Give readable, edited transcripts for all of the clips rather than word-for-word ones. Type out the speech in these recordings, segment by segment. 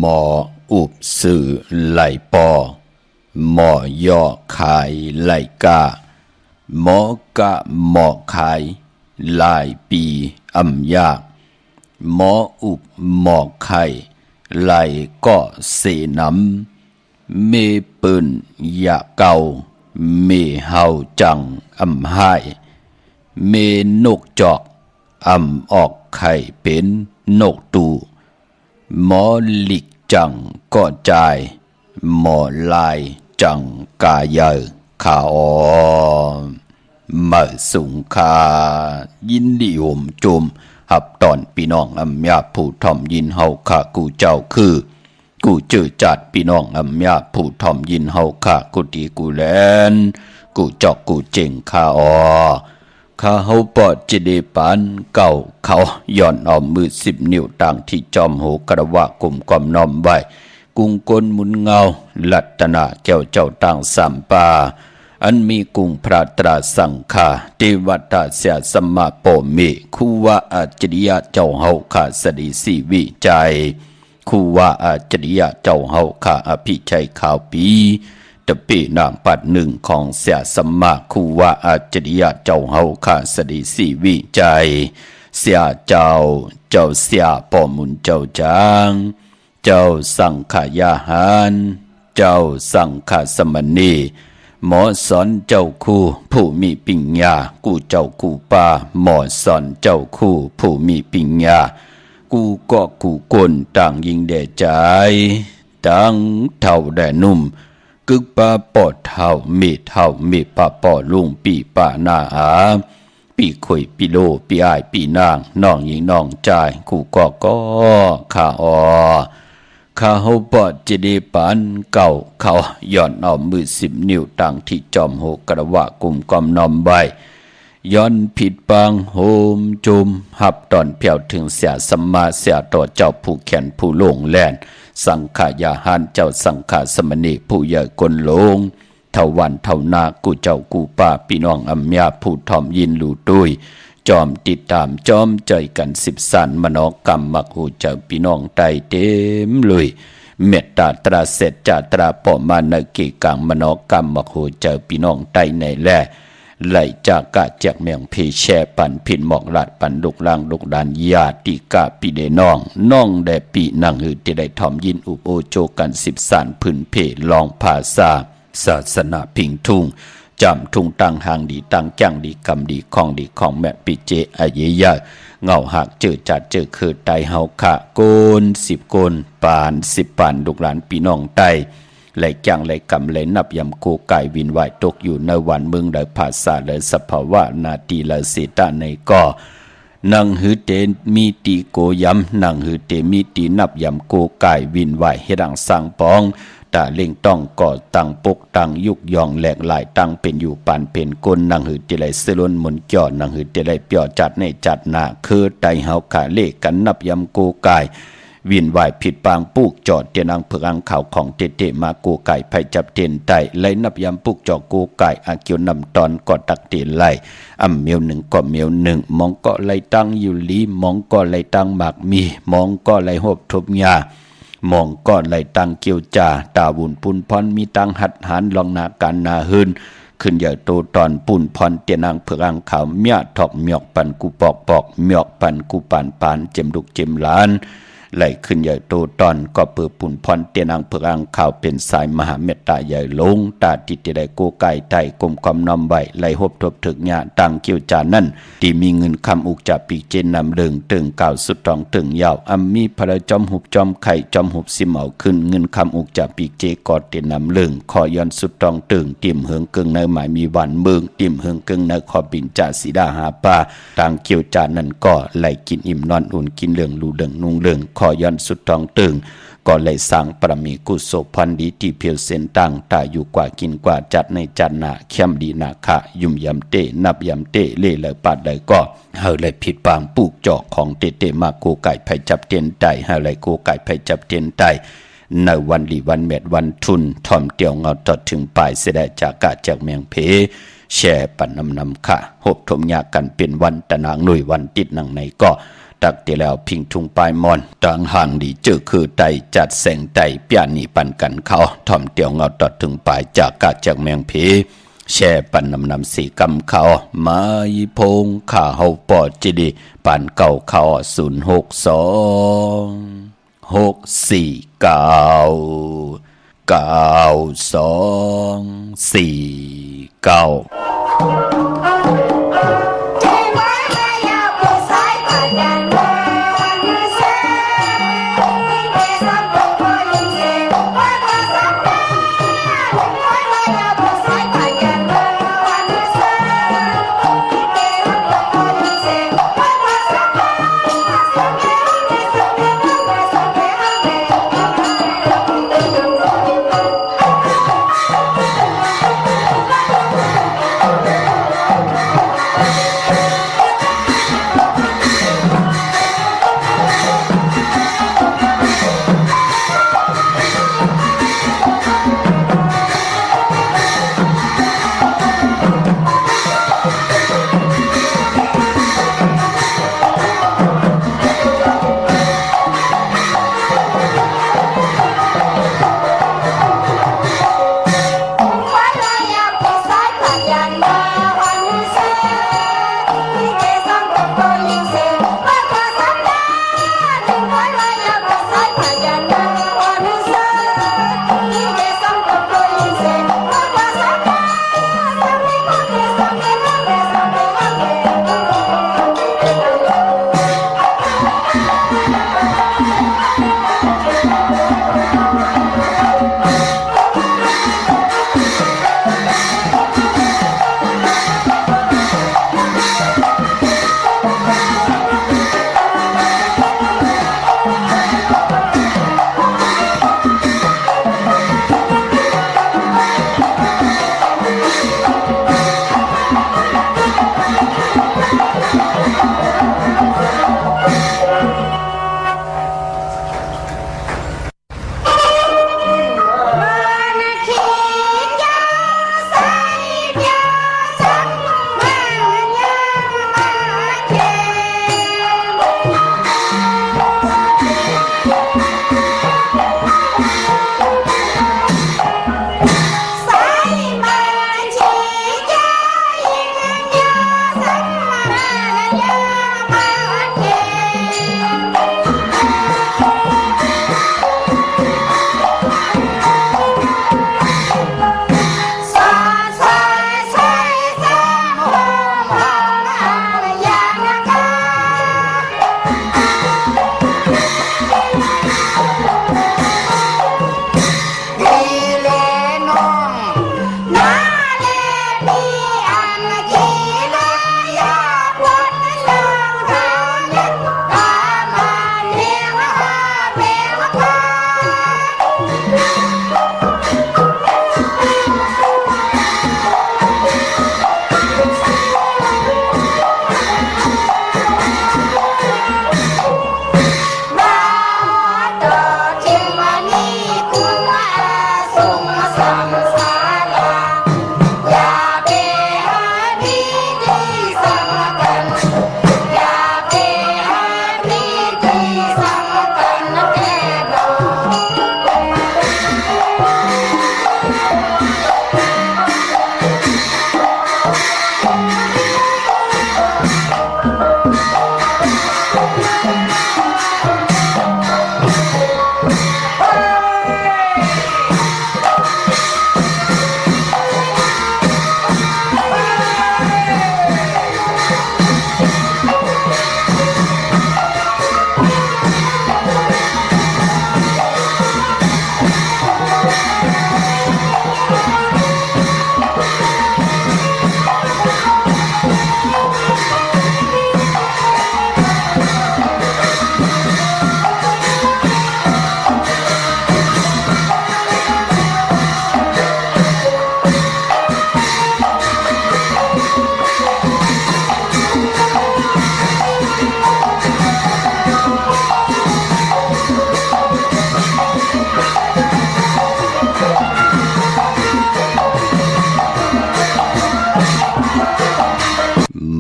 หมออุบสื่อไหลปอหมอย่อขายไหลกาหมอกะหมอขายลายปีอำยากหมออุบหมอไข่ไหลก็เสน้ำเมปืนยะเก่าเมเฮาจังอำหายเมนกจอกอำออกไข่เป็นนกตูหมอหลิกจังก็ใจหมอลายจังกาเยอขาอมาสุงคายินดีโอมจุมหับตอนพี่น้องอำยาผู้ทอมยินเฮาขากูเจ้าคือกูเจอจัดพี่น้องอำยาผู้ทอมยินเฮาขากูดีกูแลนกูจอกกูเจ๋งขาอข้าเฮาปอดจะได้ปานเก่าเขาย่อนเอามือ10 นิ้วต่างที่จอมโหกระวะกลุ่มความน้อมไว้กุงกลมุนเงาลัตนาแก้วเจ้าต่างสัมปาอันมีกุงพระตราสังฆาเทวตาเสียสมมาโปเมคูวะอาจริยะเจ้าเฮาขาสดีสีวิจัยคูวะอาจริยะเจ้าเฮาขาอภิชัยข่าวปีตะปีนามปัดหนึ่งของเสียสมมาคูวะอาจริยะเจ้าเฮาขาสดีสีวิจัยเสียเจ้าเสียปอมุนเจ้าจางเจ้าสังขยาหารเจ้าสังฆสมณีหมอสอนเจ้าคู่ผู้มีปัญญากูเจ้ากูป่าหมอสอนเจ้าคู่ผู้มีปัญญากูก็กูคนต่างยิงแด่ใจต่างเท่าแด่นุ่มกึกปาปอดเท่ามีปาปอลุงปีป่านาอาปีข่อยปีโลปีอายปีนางน้องยิงน้องใจกูก็ข้าข้าเฮาปอดจะได้ปานเก่าเขาย่อนเอามือ10 นิ้วต่างที่จอมโหกระวะกลุ่มความน้อมใบย้อนผิดปังโฮมจุมหับตอนเพียวถึงเสียสัมมาเสียต่อเจ้าผู้แขนผู้โลงแลนสังขายาหานเจ้าสังฆสมณีผู้ใหญ่กลโลงเท่าวันเท่านากูเจ้ากูป่าพี่น้องอำยาผู้ทอมยินหลู่ตุ้ยจอมติดตามจอมใจกัน10 สันมโนกรรมมักหูเจ้าพี่น้องไตเต็มเลยเมตตาตราเสร็จจาตราปอมานาเกกังมโนกรรมมักหูเจ้าพี่น้องไตในแลไหลจากกะจากเมียงเพแช่ปันพินหมอกลาดปันลุกล่างลุกดานญาติกะปีเดน้องแดปีนางหือที่ได้ทอมยินอุปโอโจกัน10 สันพื้นเพลองภาษาศาสนาพิงทุ่งจำทุ่งตังหางดีตังจังดีกำดีของแม่ปิเจอเยยะเงาหักเจอจัดเจอคือไตเฮาขะโกน10 โกนปาน10 ปานลูกหลานพี่น้องไตไหลจังไหลกำไหลนับยำโกไก่วินไหวตกอยู่ในวันเมืองใดภาษาเลยสภาวะนาทีละเสตาในก็นังหือเตมีตีโกยำนังหือเตมีตีนับยำโกไก่วินไหวเฮดังสังปองตาเล่งต้องก่อตั้งปกตั้งยุกยองแหลกหลายตั้งเป็นอยู่ปานเป็นก้นนางหือเจริญสลนหมุนจอดนางหือเจริญเปียวจัดในจัดหนาคือไตเฮาขาเลกันนับยำโกกาย วินวายผิดปางปุกจอดเตียนังเพืองข่าวของเตมาโกไก่ไผจับเตียนไตไลนับยำปุกจอโกไก่อาเกียวนำตอนก็ตักเตียนไลเมียวหนึ่งก็เมียวหนึ่งมองก็ไลตั้งอยู่ลีมองก็ไลตั้งหมากมีมองก็ไลหบทบยามองก็ไลตั้งเกียวจ่าตาบุญปุนพรมีตั้งหัดหันลองนาการนาหืนขึ้นใหญ่โตตอนปุ่นพรเตียนางเพืองข่าวเมียถอกเมียกปันกูปอกปอกเมียกปันกูปานปานเจมดุกเจมล้านไหลขึ้นใหญ่โตตอนก็เปิดปุ่นพรเตียนางเพืองข่าวเป็นสายมหาเมตตาใหญ่ลงตาติดได้โกไก่ไตกลมความนำใบไหลหบทบถึกญาตั้งเกี่ยวจานั่นที่มีเงินคำอุกจับปีเจนนำเดิงตึงเก่าสุดตองตึงยาวมีพระจอมหุบจอมไข่จอมหุบสิเหมาขึ้นเงินคำอุกจับปีเจกอดเตียนนำเลิงขอย้อนสุดตองตึงติ่มเหิงกึ่งในหมายมีวันเมืองติ่มเหิงกึ่งในขอบินจ่าสีดาหาปลาตั้งเกี่ยวจานั่นก็ไหลกินอิ่มนอนอุ่นกินเหลืองลูเดิงนุ่งเหลืองขอย้อนสุดตองตึงก็เลยสร้างปรมีกุศลพันดีที่เพียวเส้นตั้งตาอยู่กว่ากินกว่าจัดในจันนาเข้มดีนาคะยุ่มยำเตนับยำเตเล่เลยปาดเลยก็เฮาเลยผิดปางปลูกจอกของเตมาโกไก่ไผจับเตียนไตเฮาเลยโกไก่ไผจับเตียนไตในวันลีวันเม็ดวันทุนถ่อมเตียวเงาตอดถึงปลายเสด็จจากกาจากเมียงเพแช่ปันนำค่ะหบถมยากันเป็นวันตะนางหน่วยวันติดนังในก็ตักเตแล้วพิงทุงปลายมอนต่างห่างดีเจอคือไตจัดแสงไตเปียนีปันกันเขาถ่อมเตียวเงาตอดถึงปลายจากกาจากเมียงเพแช่ปันนำสีกำเขามายีพงข่าเฮาปอดจิดีปันเก่าเขา06496492499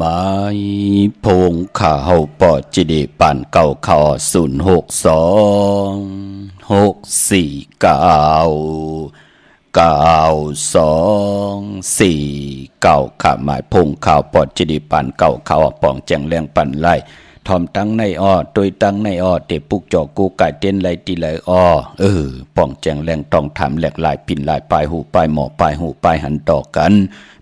ไม้พงข่าเฮาปอจิเดปานเก่าข่าว062 649 ขาหมายพงข่าวปอจิเดปานเก่าข่าวป่องแจงแรงปันไล่ทอมตั้งในอ้อโดยตั้งในอ้อเตปุกจอกูไก่เต้นไหลตีไหลอ้อป่องแจงแรงต้องถามแหลกลายปิ่นลายปลายหูปลายหมอปลายหูปลายหันต่อกัน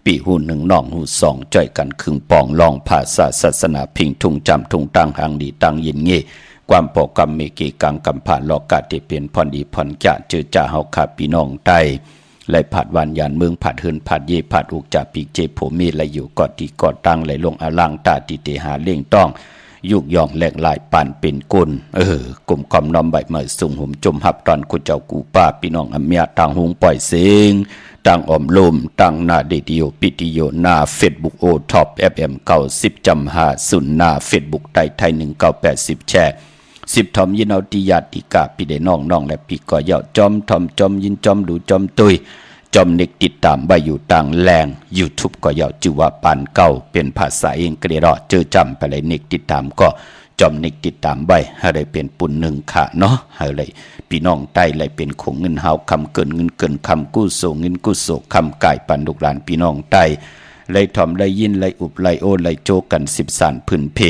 ปีหูหนึ่งน้องหูสองจ่อยกันครึ่งป่องลองภาษาศาสนาพิงทุงจำทุงตั้งหางดีตั้งยินเงี้ความปอกกรรมเมกีกังกำผ่านลอกาเตเปลี่ยนพรดีพรจะเจอจ่าเฮาขาพี่น้องไตไหลผัดวันยานเมืองผัดเฮินผัดเย่ผัดอุกจ่าปีเจโผเมไหลอยู่กอดที่กอดตั้งไหลลงอลังตาติเตหาเล่งต้องยุกย่องแหลกลายปานเป็นกุลกลุ่มคอมน้อมใบเมื่อสุ่งหุ่มจมหับตอนกุเจ้ากูป้าพี่น้องอเมียต่างหุงปล่อยเสียงต่างอมลมต่างหน้าเดดิโอปิติโยหน้าเฟซบุ๊กโอท็อปFM 90.5หน้าเฟซบุ๊กไทย1980แชร์10ทอมยินเอาติยาติกาพี่ได้น้องและพี่ก็เยาจอมทอมจอมยินจอมดูจอมตุยจอมเน็กติดตามใบอยู่ต่างแรง YouTube ก็เยาจือว่าปานเก่าเป็นภาษาเองกระดอเจอจำไปเลยเน็กติดตามก็จอมเน็กติดตามใบให้ได้เป็นปุ่นหนึ่งค่ะเนาะให้เลยพี่น้องใต้เลยเป็นของเงินเฮาคำเกินเงินเกินคำกู้โศเงินกู้โศคำก่ายปันลูกหลานพี่น้องใต้เลยทอมเลยยินเลยอุบเลยโอเลยโจกัน10สานพื้นเพ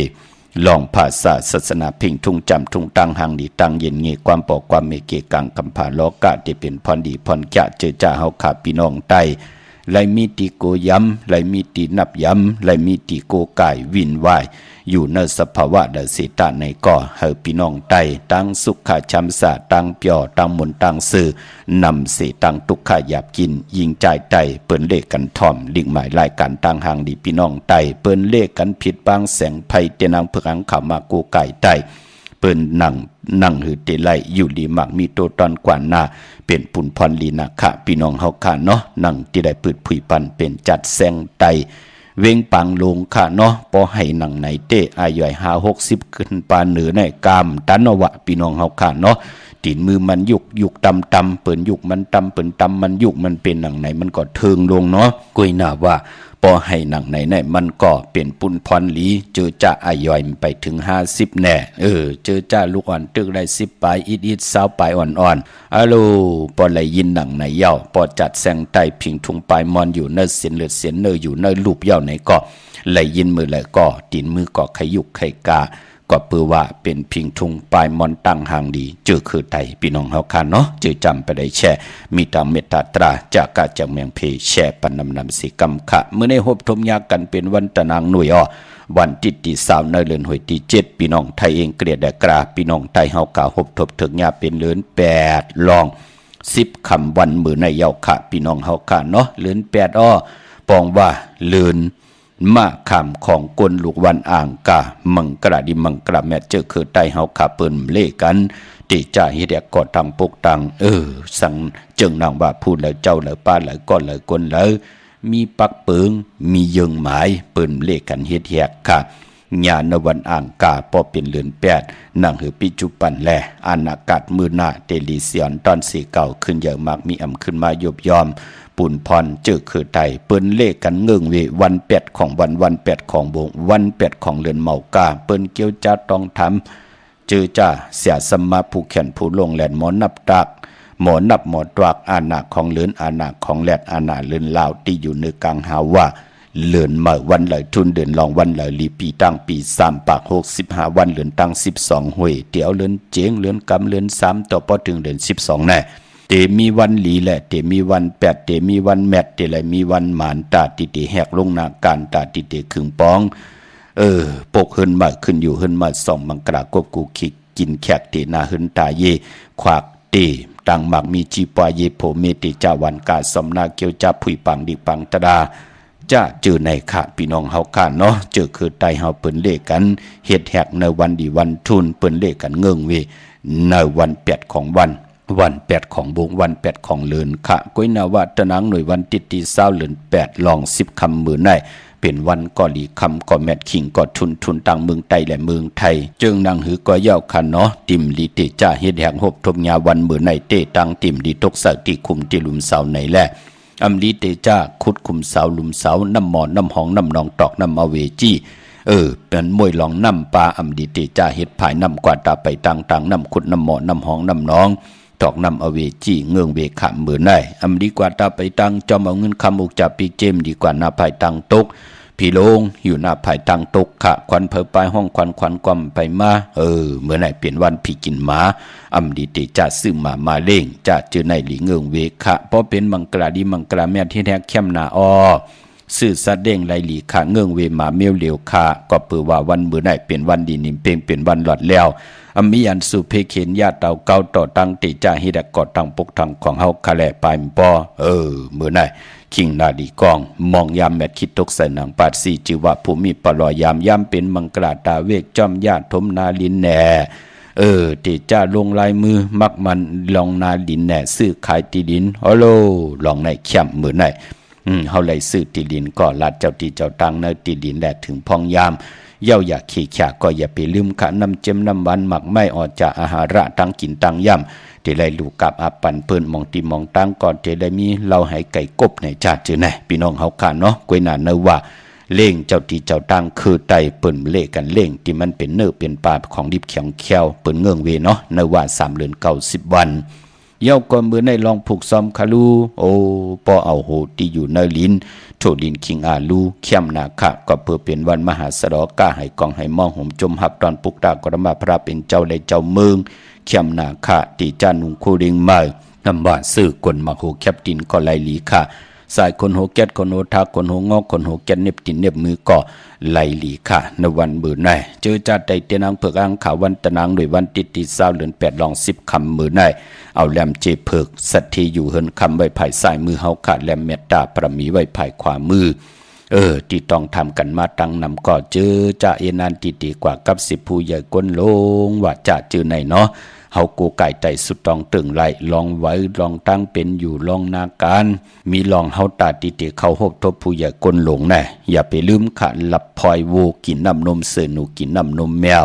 ลองภาษาศาสนาพิงทุ่งจำทุ่งตั้งหางดีตั้งเย็นเงยความปอกความเมเกกังคำผ่าล้อกะที่เป็นพรดีพรจะเจอจ่าเฮาขาพี่น้องใต้ไลมีตีโกย้ำไลมีตีนับย้ำไลมีตีโกไก่วินวายอยู่ในสภาวะเดเสตาในก่อเฮาพี่น้องใต้ตั้งสุขชำสาตั้งเปียวตั้งมนตั้งซื่อนำเสตั้งทุกขาหยาบกินยิงใจใต้เปิ้นเลขกันถ่อมลิงหมายรายการตั้งหางดีพี่น้องใต้เปิ้นเลขกันผิดบางแสงไผเตนางเพื่อหังขามาโกไก่ใต้เปิ้นนั่งหือเตไลอยู่ดีมักมีโตตอนกว่าหน้าเป็นปุ่นพรลีนาคะพี่น้องเฮาค่ะเนาะนั่งที่ได้ปืดผุยปันเป็นจัดแสงไตเวงปังลงค่ะเนาะพอให้หนังไหนเตอายุ50-60ขึ้นปานเหนือในกามตันวะพี่น้องเฮาค่ะเนาะตีนมือมันยุกตำเปิ้นยุกมันตำเปิ้นตำมันยุกมันเป็นหนังไหนมันก็เทิงลงเนาะกุยหน้าว่าพอให้หนังไหนมันก็เป็นปุ่นพรลีเจอจ่าอายุไปถึง50แน่เจอจ่าลูกอ่อนตึกได้10ปลายอิด20ปลายอ่อนอะโลพอไหลยินหนังไหนเย้าพอจัดแสงใต้พิงทุงปลายมอนอยู่เนเสียนเลือดเสียนเนอยู่เนรูปเย้าไหนก็ไหลยินมือไหลก็ตีนมือก็ขยุกไขกาก็เปือว่าเป็นพิงทุงปลายมอนตั้งหางดีเจอคือไตพี่น้องเฮาค่ะเนาะเจอจำไปได้แช่มีตามเมตตาตราจากกาจากเมืองเพแช่ปันนำสิกรรมขะเมื่อในหบทมยากันเป็นวันตะนางหน่วยวันที่3ในเดือนหวยที่7พี่น้องไทยเองเกลียดกราพี่น้องไทยเฮากะหบทบถึงยาเป็นเดือน8ลอง10คำวันมื้อในเยาค่ะพี่น้องเฮาค่ะเนาะเดือน8ปองว่าเดือนมาคำของกลลูกวันอ่างกามังกระดิมังกระแม่เจอคือไตเฮาขาเปิ้นเลกันติจ่าเฮ็ดกอดตังปกตังสั่งจึงนางว่าพูดแล้วเจ้าแล้วป้าแล้วก้อนแล้วกลแล้วมีปักเปิงมียิงหมายเปิ้นเลกันเฮ็ดแฮกค่ะญาณวันอ่างกาพอเป็นเดือน8นั่งหือปิจุปันแลอานากาศมือหน้าเตลิเซียนตอนสีเก่าขึ้นเยอะมากมีอำขึ้นมายบยอมปุ่นพรเจอคือไตเปิ้นเลขกันเงื่งเววัน8ของวัน8ของบงวัน8ของเรือนเมากาเปิ้นเกี่ยวจ้าต้องทำเจอจ้าเสียสมมาผู้แขนผู้ลงแหลนหมอนับตักหมอนับหมอตรักอาณาของเลือนอาณาของแหลนอาณาเลือนลาวที่อยู่ในกลางหาว่าเลือนเมื่อวันเลยทุนเดือนรองวันเลยลีปีตั้งปี3ปาก65วันเลือนตั้ง12หวยเดี๋ยวเลือนเจียงเลือนกำเลือน3ต่อพอถึงเดือน12แน่เตมีวันหลีแหละเตมีวัน8เตมีวันแมทเตเลยมีวันหมานตาติเตแหกลงนาการตาติเตขึงป้องปกเฮินมาขึ้นอยู่เฮินมาส่องมังกรากบกูคิกกินแขกเตนาเฮินตาเยขวากเตตังมักมีจีปวาเยโพเมติจาวันกาสมนาเกียวจับผุยปังดิปังตดาจะเจอในค่ะพี่น้องเฮาค่ะเนาะเจอคือไตเฮาเปิ้นเลขกันเฮ็ดแหกในวันดีวันทุนเปิ้นเลขกันเงิงเวในวัน8ของวัน8ของบงวัน8ของเลือนค่ะก้อยนาว่าตะนังหน่วยวันติดตีเศร้าเลือน8ลอง10คำมือในเป็นวันก่อหลีคำก่อแมทขิงก่อทุนต่างเมืองไทยและเมืองไทยจึงนางหือก่อยาวค่ะเนาะติ่มลีเตจ่าเฮ็ดแหกหบทมยาวันมือในเตตังติ่มดีตกสักติคุมติลุมเสาในแล อำลีเตจ้าขุดขุมเสาหลุมเสาน้ำหมอนน้ำหองน้ำนองตอกน้ำอเวจีเป็นมวยหลองน้ำปลาอำดีเตจ้าเฮ็ดภายน้ำกว่าตาไปต่างน้ำขุดน้ำหมอนน้ำหองน้ำนองตอกน้ำอเวจีเงืองเวขามมือได้อำดีกว่าตาไปตังจอมเอาเงินคำอุกจับปีเจมดีกว่าหน้าภายตังตกพี่โลงอยู่หน้าภายตังตกขะควันเผอไปห้องควันกวมไปมาเมื่อไหร่เปลี่ยนวันพี่กินหมาอำดีเตจ้าซื้อมาเล่งจ้าเจอในหลีเงืองเวขะเพราะเป็นมังกราดีมังกราแม่ที่แท้เข้มหนาอ้อสื่อสะเด้งไหลหลีขาเงื่องเวมาเมียวเหลียวขาก็เปือว่าวันมื้อไหนเป็นวันดีนิมเปงเป็นวันหลอดแล้วอมิยันสุเพเขนญาเต่าเก่าต่อตั้งติจ่าฮิดะกอดตั้งปกทางของเฮาคาแลปายมปอมื้อไหนคิงนาดีกองมองยามแมทคิดตกใส่หนังปาดสีจิวะภูมิปลอยามเป็นมังกราตาเวกจอมญาติทมนาลินแหน่ติจ่าลงลายมือมักมันลองนาลินแหน่ซื้อขายตีดินฮัลโหลลองในเข้มมื้อไหนเฮาเลยซื้อตีดินก็ลัดเจ้าตีเจ้าตังเนตีดินแลถึงพองยามเย้าอยากขี้ขะก็อย่าไปลืมขะน้ำเจมน้ำหวานหมักไม่ออกจากอาหาระตั้งกินตั้งย่ำที่ไรลูกกับอาปันเปิ้นมองตีมองตั้งก่อนที่ได้มีเราให้ไก่กบในชาติเจอไหนพี่น้องเฮาขาเนาะกวยหนาเนว่าเล่งเจ้าตีเจ้าตังคือไตเปิ้นเล่กันเล่งที่มันเป็นเนื้อเป็นปลาของดิบเขียงแควเปิ้นเงื่องเวเนาะเนว่า3 เดือน90 วันเย้าก็มือในลองผูกซ้อมคาลูปอเอาโหที่อยู่ในลินโถลินคิงอาลูเข้มนาคะก็เพื่อเป็นวันมหาสรก้าให้กองให้มองห่มจมหับตอนปุกตากรมาพระเป็นเจ้าและเจ้าเมืองเข้มนาคะที่จานุงคูริงมานำว่าซื้อกลมาโหแคบดินก็ไลลีค่ะสายคนโหแกดคนโหทักคนโหงอกคนโหแกดเน็บตินเน็บมือก็ไลลีค่ะในวันมื้อในเจอจัดได้เตนังเผือกอังขาววันตะนางด้วยวันติด20 เดือน 8ลอง10 คำมื้อในเอาแหลมเจเผือกสัตทีอยู่เฮินคำไว้ภายซ้ายมือเฮาขาดแหลมเมตตาประมีไว้ภายขวามือที่ต้องทำกันมาตั้งนำก็เจอจะเอนันติกว่ากับ10 ผู้ใหญ่ก้นลงว่าจะเจอในเนาะเฮากูไก่ไต่สุดตองตึงไหลลองไว้ลองตั้งเป็นอยู่ลองนาการมีลองเฮาตาติเข้าหบทบผู้ใหญ่ก้นหลงแน่อย่าไปลืมขาหลับพลอยโวกินน้ำนมเสือหนูกินน้ำนมแมว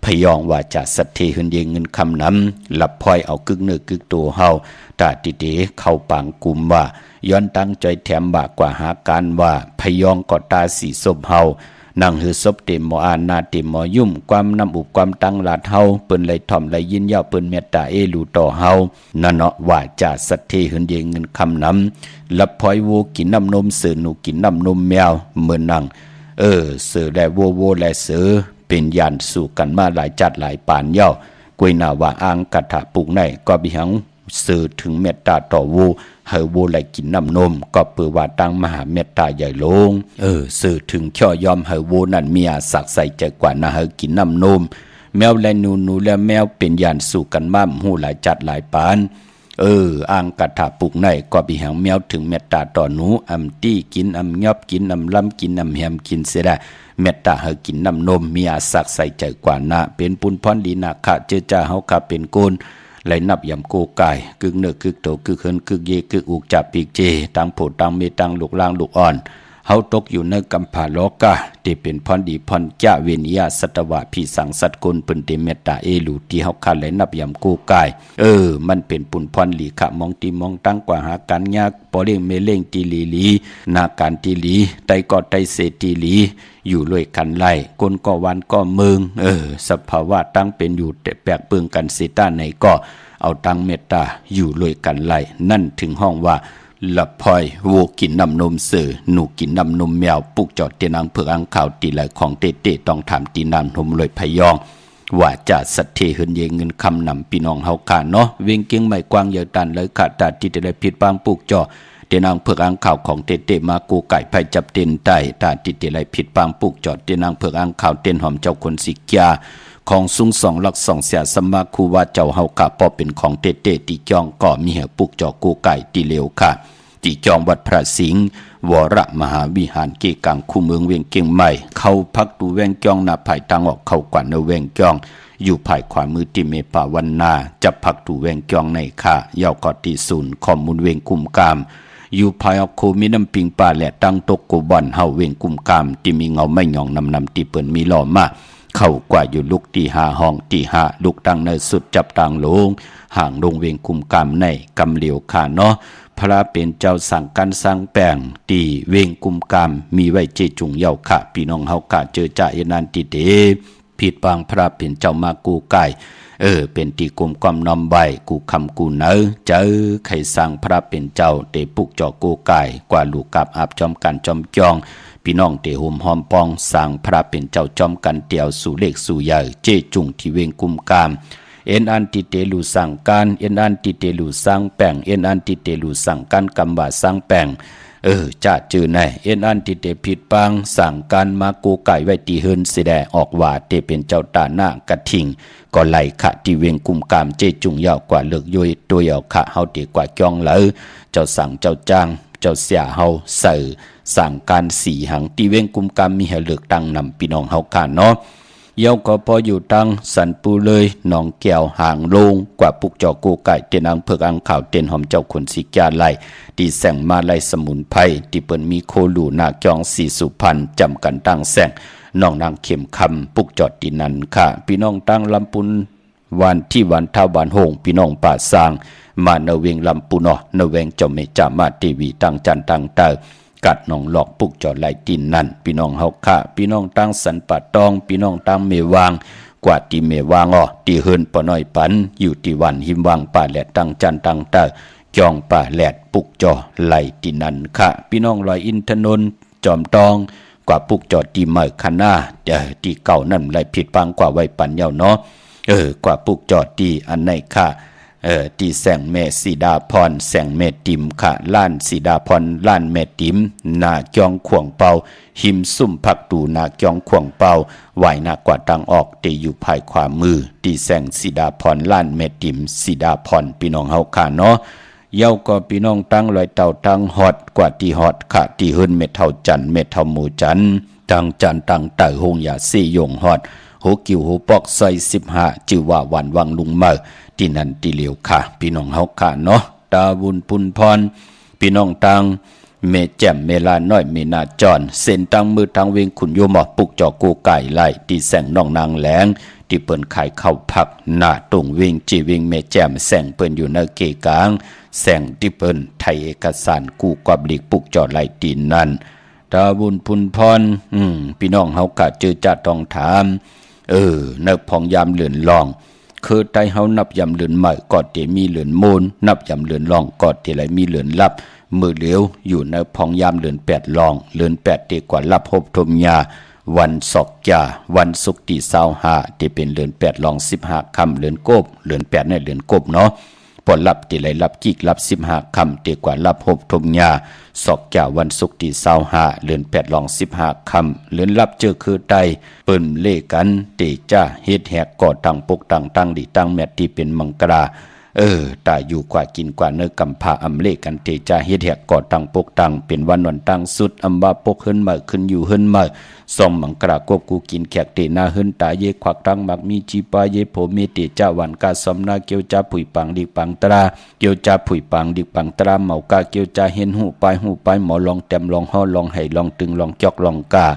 พยองว่าจะสัตเทหึนเยเงินคำน้ำหลับพลอยเอากึกเนื้อกึกตัวเฮาตาติเข้าปางกุมว่าย้อนตั้งใจแถมบากกว่าหาการว่าพยองก็ตาสีสมเฮานั่งหือซบเต็มหมออานาเต็มหมอยุ่มความน้ำอุบความตั้งหลาดเฮาเปิ้นไหลถ่อมไหลยินยาวเปิ้นเมตตาลูต่อเฮานั่นเนาะว่าจะสัตเทหึนเยเงินคำน้ำลับพลอยโวกินน้ำนมเสือหนูกินน้ำนมแมวเหมือนนั่งเสือและโวและเสือเป็นยานสู่กันมาหลายจัดหลายปานเย้ากวยนาว่าอ่างกะถะปุกในก็บิหังสื่อถึงเมตตาต่อโวเฮาโวไหลกินน้ำนมก็เปือว่าตั้งมหาเมตตาใหญ่ลงสื่อถึงข้อยอมเฮาโวนั่นมีอาศักใส่ใจกว่านะเฮากินน้ำนมแมวและนูและแมวเป็นยานสู่กันมาหูหลายจัดหลายปานอ่างกะถาปุกในก็บิหังแมวถึงเมตตาต่อหนูอำตี้กินอำยอบกินอำล้ำกินอำแฮมกินเสียได้เมตตาเฮากินน้ำนมมีอาศักใส่ใจกว่านะเป็นปุนพรดีนาคะเจอจ้าเฮาค่ะเป็นโกนไหลนับยำโกกายกึกเนื้อกึกโตกึกเฮินกึกเยกึกอุกจับปีกเจตังโผตังเมตังลูกล่างลูกอ่อนเฮาตกอยู่ในกัมพาโลกาที่เป็นพรดีพรจ้าเวนิยาสัตวะพี่สังสัตกุลเปิ้นเตเมตตาลูที่เฮาคันไหลนับยำโกกายมันเป็นปุนพรหลีขะมองตีมองตั้งกว่าหาการยากปอเล่งเมเล่งตีลีนาการตีลีไตก็ไตเสตีลีอยู่ลอยกันไล่คนก็วันก็เมืองสภาวะตั้งเป็นอยู่แต่แปลกเปิงกันสิต้าไหนก็เอาตังเมตตาอยู่ลอยกันไล่นั่นถึงห้องว่าละพลอยโวกินน้ำนมเสือหนูกินน้ำนมแมวปุกจอดเตนังเผือกอังข่าวตีไหลของเตต้องถามตีนานนมลอยพยองว่าจะสัตเทหึนเยเงินคำนำพี่น้องเฮาขาเนาะเวงเก่งไม่กว้างเยอะตันเลยขาดตาที่จะได้ผิดบางปุกจอเตนังเผือกอังข่าวของเตมากูไก่ไผ่จับเต้นไตตาที่จะได้ผิดบางปุกจอดเตนังเผือกอังข่าวเต้นหอมเจ้าคนสิกยาของสุง2 หลัก 2เสียสมาคูว่าเจ้าเฮากะปอเป็นของเตตีจองก็มีเหตุปุกจอกูไก่ตีเลวค่ะตีจองวัดพระสิงห์วรมหาวิหารเกกังคู่เมืองเวียงเก่งใหม่เข้าพักดูแวงจองนาภายตังออกเข้ากว่าในแวงจองอยู่ภายขวามือติเมปาวันนาจะพักดูแวงจองในค่ะยาวกอตีศูนย์ข้อมูลเวงกุมกามอยู่ภายออกโคมีน้ำปิงป่าและตั้งตกกูบอนเฮาเวงกุมกามที่มีเงาไม่หยองนำตีเปิ่นมีหล่อมาเข้ากว่าอยู่ลุกตี5ห้องตี5ลุกตั้งในสุดจับต่างลงห่างลงเวงคุมกามในกำเหลียวขาเนาะ พระเป็นเจ้าสั่งการสร้างแปลงตีเวงกุมกามมีไว้เจจุงเยาค่ะพี่น้องเฮากะเจอจ่าเอนันติเดผิดบางพระเป็นเจ้ามากูไก่เป็นตีกลมความนอมใบกูคำกูเนอเจอไข่สั่งพระเป็นเจ้าเตปุกจอกูไก่กว่าลูกกับอาบจอมกันจอมจองพี่น้องเตหุมหอมปองสั่งพระเป็นเจ้าจอมกันเตียวสู่เล็กสู่ใหญ่เจจุงที่เวงกุมกามเอ็นอันติเตลูสั่งการเอ็นอันติเตลูสั่งแป่งเอ็นอันติเตลูสั่งการกำบาสั่งแป่งจะจือในเอ็นอันติเตผิดปังสั่งการมากูไก่ไว้ตีเฮินเสดออกว่าเตเป็นเจ้าตาหน้ากระทิงก็ไหลขะที่เวงกุมกามเจจุงยาวกว่าเลือกย่อยตัวยาวขะเฮาเตกว่าจองเหลอเจ้าสั่งเจ้าจ้างเจ้าเสียเฮาใส่สั่งการสี่หังที่เวงกุมกามมีให้เลือกตั้งนำพี่น้องเฮาค่ะเนาะเยาก็พออยู่ตั้งสันปูเลยหนองแก้วห่างลงกว่าปุกจอกูไก่เตียนอังเผือกอังข่าวเตียนหอมเจ้าขนสีแก่ไหลตีแสงมาไล่สมุนไพรที่เปิ้นมีโคลูนาจองสีสุพรรณจำกันตั้งแสงน้องนางเข็มคำปุกจอดตีนันค่ะพี่น้องตั้งลำปุนวันที่วันท่าวันโฮงพี่น้องป่าสร้างมาเนเวงลำปุนเนเวงเจ้าเมจามาทีวีตั้งจันตั้งเตอกัดน้องหลอกปุกจอดไหลตีนนั่นพี่น้องเฮาค่ะพี่น้องตั้งสันปัดตองพี่น้องตั้งเมวางกว่าตีเมวางตีเฮินปอน้อยปันอยู่ที่วันหิมวางป่าแหลดตั้งจันตั้งเตอจองป่าแหลดปุกจอไหลตีนนั่นค่ะพี่น้องลอยอินทนนท์จอมตองกว่าปุกจอดตีเมอคันหน้าตีเก่านั่นไหลผิดปังกว่าไว้ปันเยาเนาะกว่าปุกจอดตีอันไหนค่ะตีแสงเมสีดาพรแสงเมติมค่ะล้านสีดาพรล้านเมติมนาจองขวงเป่าหิมซุ่มผักตูนาจองขวงเป่าไหวหน้ากว่าตังออกตีอยู่ภายขวามือตีแสงสีดาพรล้านเมติมสีดาพรพี่น้องเฮาค่ะเนาะเย้าก็พี่น้องตั้งลอยเต่าตั้งฮอดกว่าตีฮอดค่ะตีเฮิรนเม็ดเท่าจันเม็ดเท่าหมูจันตั้งจันตั้งเต่าหงยาซี่ยงฮอดหูกิ่วหูปอกใส่15จือว่าวันวังลุงเมอที่นั่นที่เหลียวค่ะพี่น้องเฮาค่ะเนาะตาบุญปุนพรพี่น้องตังเมแจ่มเมลาน้อยเมนาจอนเส้นตังมือทางเวงขุนโยมปุกจอกูไก่ไล่ที่แสงน้องนางแหลงที่เปิ้นขายข้าวผักหน้าตรงเวงจีเวงเมแจ่มแสงเปิ้นอยู่ในเกกลางแสงที่เปิ้นไทยเอกสารกู้กว่าบลิกปุกจอไล่ตีนนั่นตาบุญปุนพรพี่น้องเฮากะเจอจะต้องถามเนบพองยามเหลือนลองคือไตเฮานับยำเหลือนใหม่กอดเตมีเหลือนโมนนับยำเหลือนลองกอดเตไหลมีเหลือนลับมือเหลียวอยู่ในพองยามเหลือน8ลองเหลือน8เตกว่าลับพบทมยาวันศอกยาวันศุกร์ที่25ที่เป็นเหลือน8ลอง15ค่ำเหลือนกบเหลือน8เนี่ยเหลือนกบเนาะปอลับที่ไหลลับกิกลับ15ค่ำเตกว่าลับพบทมยาศอกยาวันศุกร์ที่25เหลือน8ลอง15ค่ำเหลือนลับเจอคือไตเปิ้นเลกันเตจ้าเฮ็ดแหกก่อตั้งปกตั้งดีตั้งแมตที่เป็นมังกราตาอยู่กว่ากินกว่าเนื้อกำพาอำเลกันเตจ้าเฮ็ดแหกก่อตั้งปกตั้งเป็นวันวันตั้งสุดอำบาปกเฮินมาขึ้นอยู่เฮินมาส่องมังกรากบกูกินแขกเตนาเฮินตาเยควักตั้งมักมีจีปาเยโผเมเตจ้าวันกาสมนาเกียวจ้าผุยปังดิปังตราเกียวจ้าผุยปังดิปังตราเมากาเกียวจ้าเห็นหูไปหมอลองแต้มลองห่อลองไห้ลองตึงลองจอกลองกา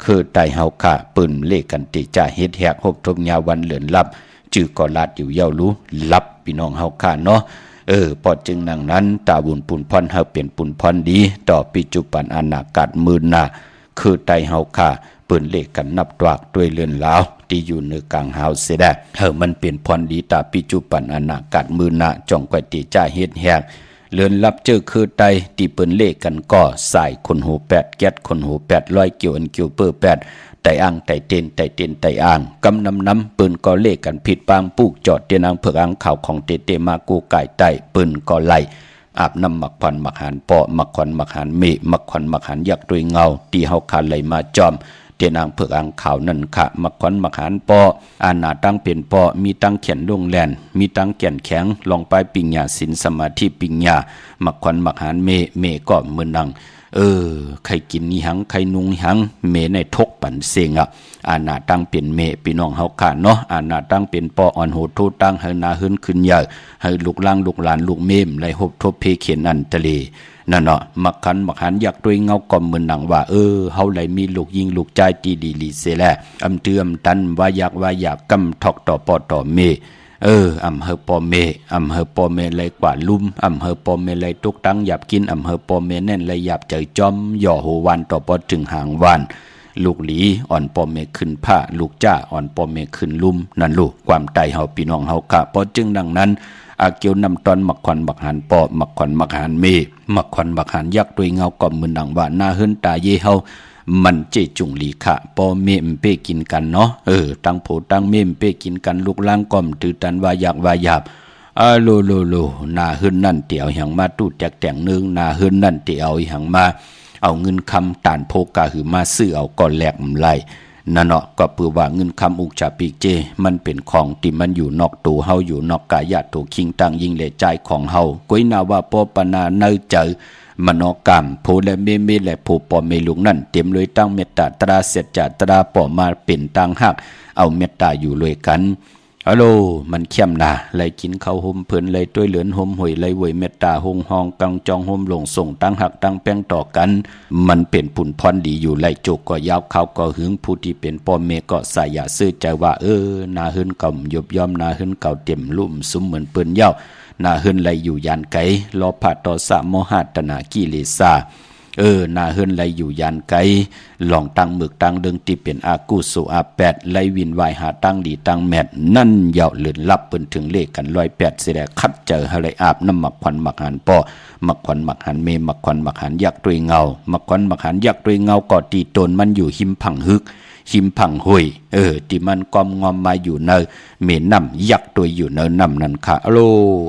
คือไตเฮาค่ะปืนเลกันเตจ้าเฮ็ดแหกหบทมยาวันเหลือนลับจื้อก่อลาดอยู่เย้ารู้ลับพี่น้องเฮาค่ะเนาะพอจึงนังนั้นตาบุญปุนพรเฮาเปลี่ยนปุนพรดีต่อปัจจุบันอนาคตมื่นหน้าคือไตเฮาค่ะปืนเลกันนับตวากด้วยเลือนลาวที่อยู่เหนือกลางเฮาเสียได้มันเปลี่ยนพรดีตาปัจจุบันอนาคตมื่นหน้าจ่องก้อยตีจ้าเฮ็ดแหกเลือนลับเจอคือไตที่เปิ้นเลกันก่อสายคนหู8แก๊สคนหู8ร้อยเกี่ยวอันเกี่ยวเปอร์8ไต่อ่างไต่เต้นไต่เต้นไต่อ่างกำน้ำปืนก็เลกันผิดปางปูกจอดเตียนางเผือกอ่างข่าวของเตมากูไก่ไต่ปืนก็ไล่อาบน้ำหมักพันหมักหานปอหมักควันหมักหานเมหมักควันหมักหานยักษ์ด้วยเงาตีเฮาคาไหลมาจอมเตียนางเผือกอ่างข่าวนั่นค่ะหมักควันหมักหานปออาณาตั้งเป็นปอมีตั้งเขียนลงแลนมีตั้งแก่นแข็งลองไปปิญญาสินสมาธิปิญญาหมักควันหมักหานเมก็มือนังใครกินนี่หังใครนุงหังเมในทกปันเสงอาณาตั้งเป็นเมพี่น้องเฮาค่ะเนาะอาณาตั้งเป็นปออ่อนโหดทูตั้งให้นาหื้นขึ้นใหญ่ให้ลูกล่างลูกหลานลูกเมมไหลหบทบเพเขียนอันทะเลนั่นเนาะมักขันมักหันอยากด้วยเงาก่อมมือหนังว่าเฮาไหลมีลูกยิงลูกใจตีดีลีเสแลอำเตือมตันว่าอยากกำทอกต่อปอต่อเม อำเภอปอเมอำเภอปอเมเลยกว่าลุ่มอำเภอปอเมเลยทุกตั้งหยับกินอำเภอปอเมแน่นเลยหยับใจจอมย่อหัววันต่อปอถึงหางวันลูกหลีอ่อนปอเมขึ้นผ้าลูกจ้าอ่อนปอเมขึ้นลุ่มนั่นลูกความใจเฮาพี่น้องเฮากะเพราะจึงดังนั้นอาเกียวนำตอนมักควันมักหันปอมักควันมักหันเมมักควันมักหันยักษ์ด้วยเงาก่อมมือดังว่าหน้าเฮินตาเยเฮามันเจจุงหลีขะปอเมมเปกินกันเนาะตั้งโผตั้งเมมเปกินกันลูกล่างก่อมตือตันว่าอยากว่าหยาบโลหน้าเฮินนั่นเตี่ยวหังมาตู้แจกแต่งนึงหน้าเฮินนั่นเตี่ยวหังมาเอาเงินคำตานโพกาหือมาซื้อเอาก่อนแหลกมันไล่นั่นเนาะก็เพื่อว่าเงินคำอุกจาปีเจมันเป็นของที่มันอยู่นอกตัวเฮาอยู่นอกกายะตัวคิงตังยิงเลใจของเฮาก้อยนาว่าปอปนาเนอเจอมโนกรรมโพและเมและโพปอเมลุงนั่นเต็มเลยตั้งเมตตาตราเสจาตราปอมาเป็นตังหักเอาเมตตาอยู่เลยกันฮัลโหลมันเข้มนาไล่กินข้าวห่มเพิ่นไล่ต้วยเหลือนห่มหวยไล่หวยเมตตาหงห้องกังจองห่มลงส่งตั้งหักตั้งแป้งต่อกันมันเป็นผุนพรดีอยู่ไล่โจกก็ยาวเขาก็หึงผู้ที่เป็นพ่อเมก็สายาซื้อใจว่านาหึนเก่ายบย่อมนาหึนเก่าเต็มลุ่มซุ้มเหมือนเปิ้นเย้านาหึนไล่อยู่ยานไกรอผ่าต่อสะโมหะตนากิเลสานาเฮินไลอยู่ยานไกลองตั้งหมึกตั้งเดิงที่เป็นอากุสุอาแปดไลวินวายหาตั้งดีตั้งแมดนั่นเหย่าเลื่อนลับเปิ้นถึงเลขกัน108เสียแดคัดเจอให้ไลอาบน้ำหมักควันหมักหันป้อหมักควันหมักหันเมหมักควันหมักหันยักษ์ด้วยเงาหมักควันหมักหันยักษ์ด้วยเงาก่อตีตนมันอยู่หิมผังฮึกหิมผังหุยที่มันกอมงอมมาอยู่เนอเมน้ำยักตัวอยู่เนอน้ำนั่นค่ะโล